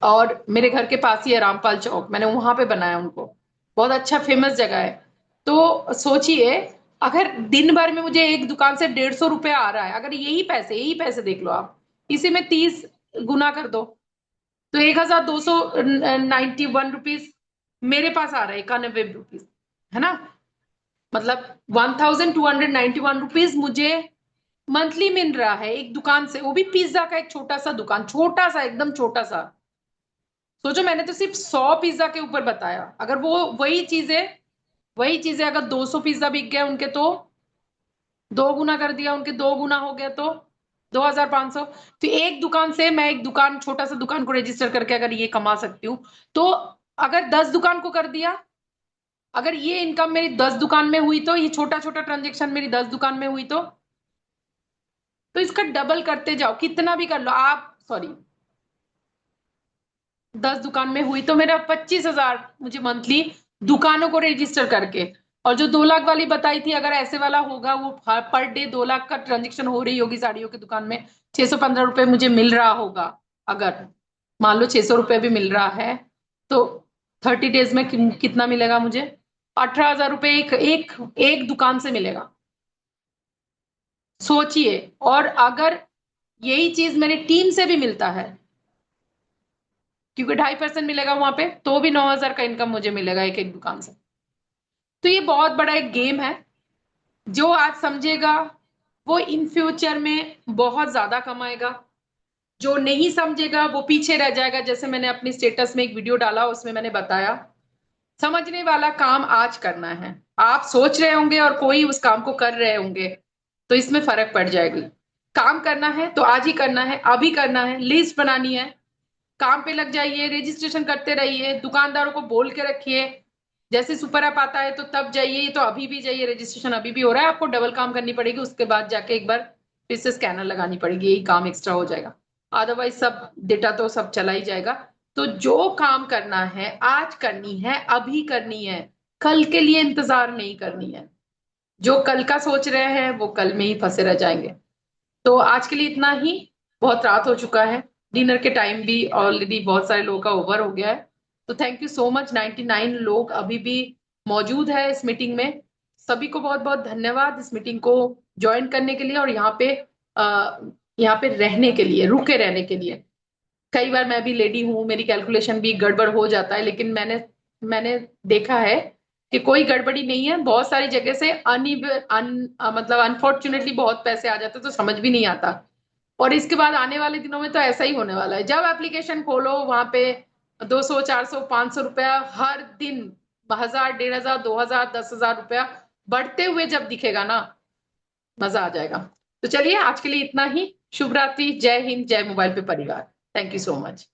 Speaker 1: और मेरे घर के पास ही है रामपाल चौक, मैंने वहां पे बनाया उनको, बहुत अच्छा फेमस जगह है। तो सोचिए अगर दिन भर में मुझे एक दुकान से 150 रुपया आ रहा है, अगर यही पैसे देख लो आप, इसी में 30 गुना कर दो, तो 1,291 रुपीज मेरे पास आ रहा है, 91 रुपीज, है ना, मतलब 1,291 रुपीज मुझे मंथली मिल रहा है एक दुकान से, वो भी पिज्जा का एक छोटा सा दुकान, छोटा सा एकदम छोटा सा। सोचो मैंने तो सिर्फ 100 पिज्जा के ऊपर बताया, अगर वो वही चीजें अगर 200 पिज्जा बिक गए उनके, तो 2 गुना कर दिया, उनके 2 गुना हो गया तो 2,500। तो एक दुकान से मैं एक दुकान, छोटा सा दुकान को रजिस्टर करके अगर ये कमा सकती हूँ, तो अगर 10 दुकान को कर दिया, अगर ये इनकम मेरी 10 दुकान में हुई, तो ये छोटा छोटा ट्रांजेक्शन मेरी 10 दुकान में हुई, तो इसका डबल करते जाओ, कितना भी कर लो आप, सॉरी 10 दुकान में हुई तो मेरा 25,000 मुझे मंथली दुकानों को रजिस्टर करके। और जो 2 लाख वाली बताई थी, अगर ऐसे वाला होगा, वो पर डे 2 लाख का ट्रांजेक्शन हो रही होगी साड़ियों की दुकान में, 615 रुपए मुझे मिल रहा होगा, अगर मान लो 600 रुपए भी मिल रहा है, तो 30 डेज में कितना मिलेगा मुझे? 18,000 रुपए एक दुकान से मिलेगा, सोचिए। और अगर यही चीज मेरी टीम से भी मिलता है, क्योंकि 2.5% मिलेगा वहां पे, तो भी 9,000 का इनकम मुझे मिलेगा एक एक दुकान से। तो ये बहुत बड़ा एक गेम है। जो आज समझेगा वो इन फ्यूचर में बहुत ज्यादा कमाएगा, जो नहीं समझेगा वो पीछे रह जाएगा। जैसे मैंने अपनी स्टेटस में एक वीडियो डाला, उसमें मैंने बताया, समझने वाला काम आज करना है। आप सोच रहे होंगे और कोई उस काम को कर रहे होंगे, तो इसमें फर्क पड़ जाएगी। काम करना है तो आज ही करना है, अभी करना है, लिस्ट बनानी है, काम पे लग जाइए, रजिस्ट्रेशन करते रहिए, दुकानदारों को बोल के रखिए, जैसे सुपर ऐप आता है तो तब जाइए। ये तो अभी भी जाइए, रजिस्ट्रेशन अभी भी हो रहा है, आपको डबल काम करनी पड़ेगी, उसके बाद जाके एक बार फिर से स्कैनर लगानी पड़ेगी, यही काम एक्स्ट्रा हो जाएगा। अदरवाइज सब डेटा तो सब चला ही जाएगा। तो जो काम करना है आज करनी है, अभी करनी है, कल के लिए इंतजार नहीं करनी है। जो कल का सोच रहे हैं वो कल में ही फंसे रह जाएंगे। तो आज के लिए इतना ही, बहुत रात हो चुका है, डिनर के टाइम भी ऑलरेडी बहुत सारे लोगों का ओवर हो गया है। तो थैंक यू सो मच, 99 लोग अभी भी मौजूद है इस मीटिंग में। सभी को बहुत बहुत धन्यवाद इस मीटिंग को ज्वाइन करने के लिए, और यहाँ पे रहने के लिए, रुके रहने के लिए। कई बार मैं भी लेडी हूँ, मेरी कैलकुलेशन भी गड़बड़ हो जाता है, लेकिन मैंने मैंने देखा है कि कोई गड़बड़ी नहीं है। बहुत सारी जगह से मतलब अनफॉर्चुनेटली बहुत पैसे आ जाते हैं, तो समझ भी नहीं आता। और इसके बाद आने वाले दिनों में तो ऐसा ही होने वाला है। जब एप्लीकेशन खोलो वहां पे 200, 400, 500 रुपया हर दिन, 1,000, 1,500, 2,000, 10,000 रुपया बढ़ते हुए जब दिखेगा ना, मजा आ जाएगा। तो चलिए आज के लिए इतना ही। शुभ रात्रि, जय हिंद, जय मोबाइल पे परिवार। Thank you so much.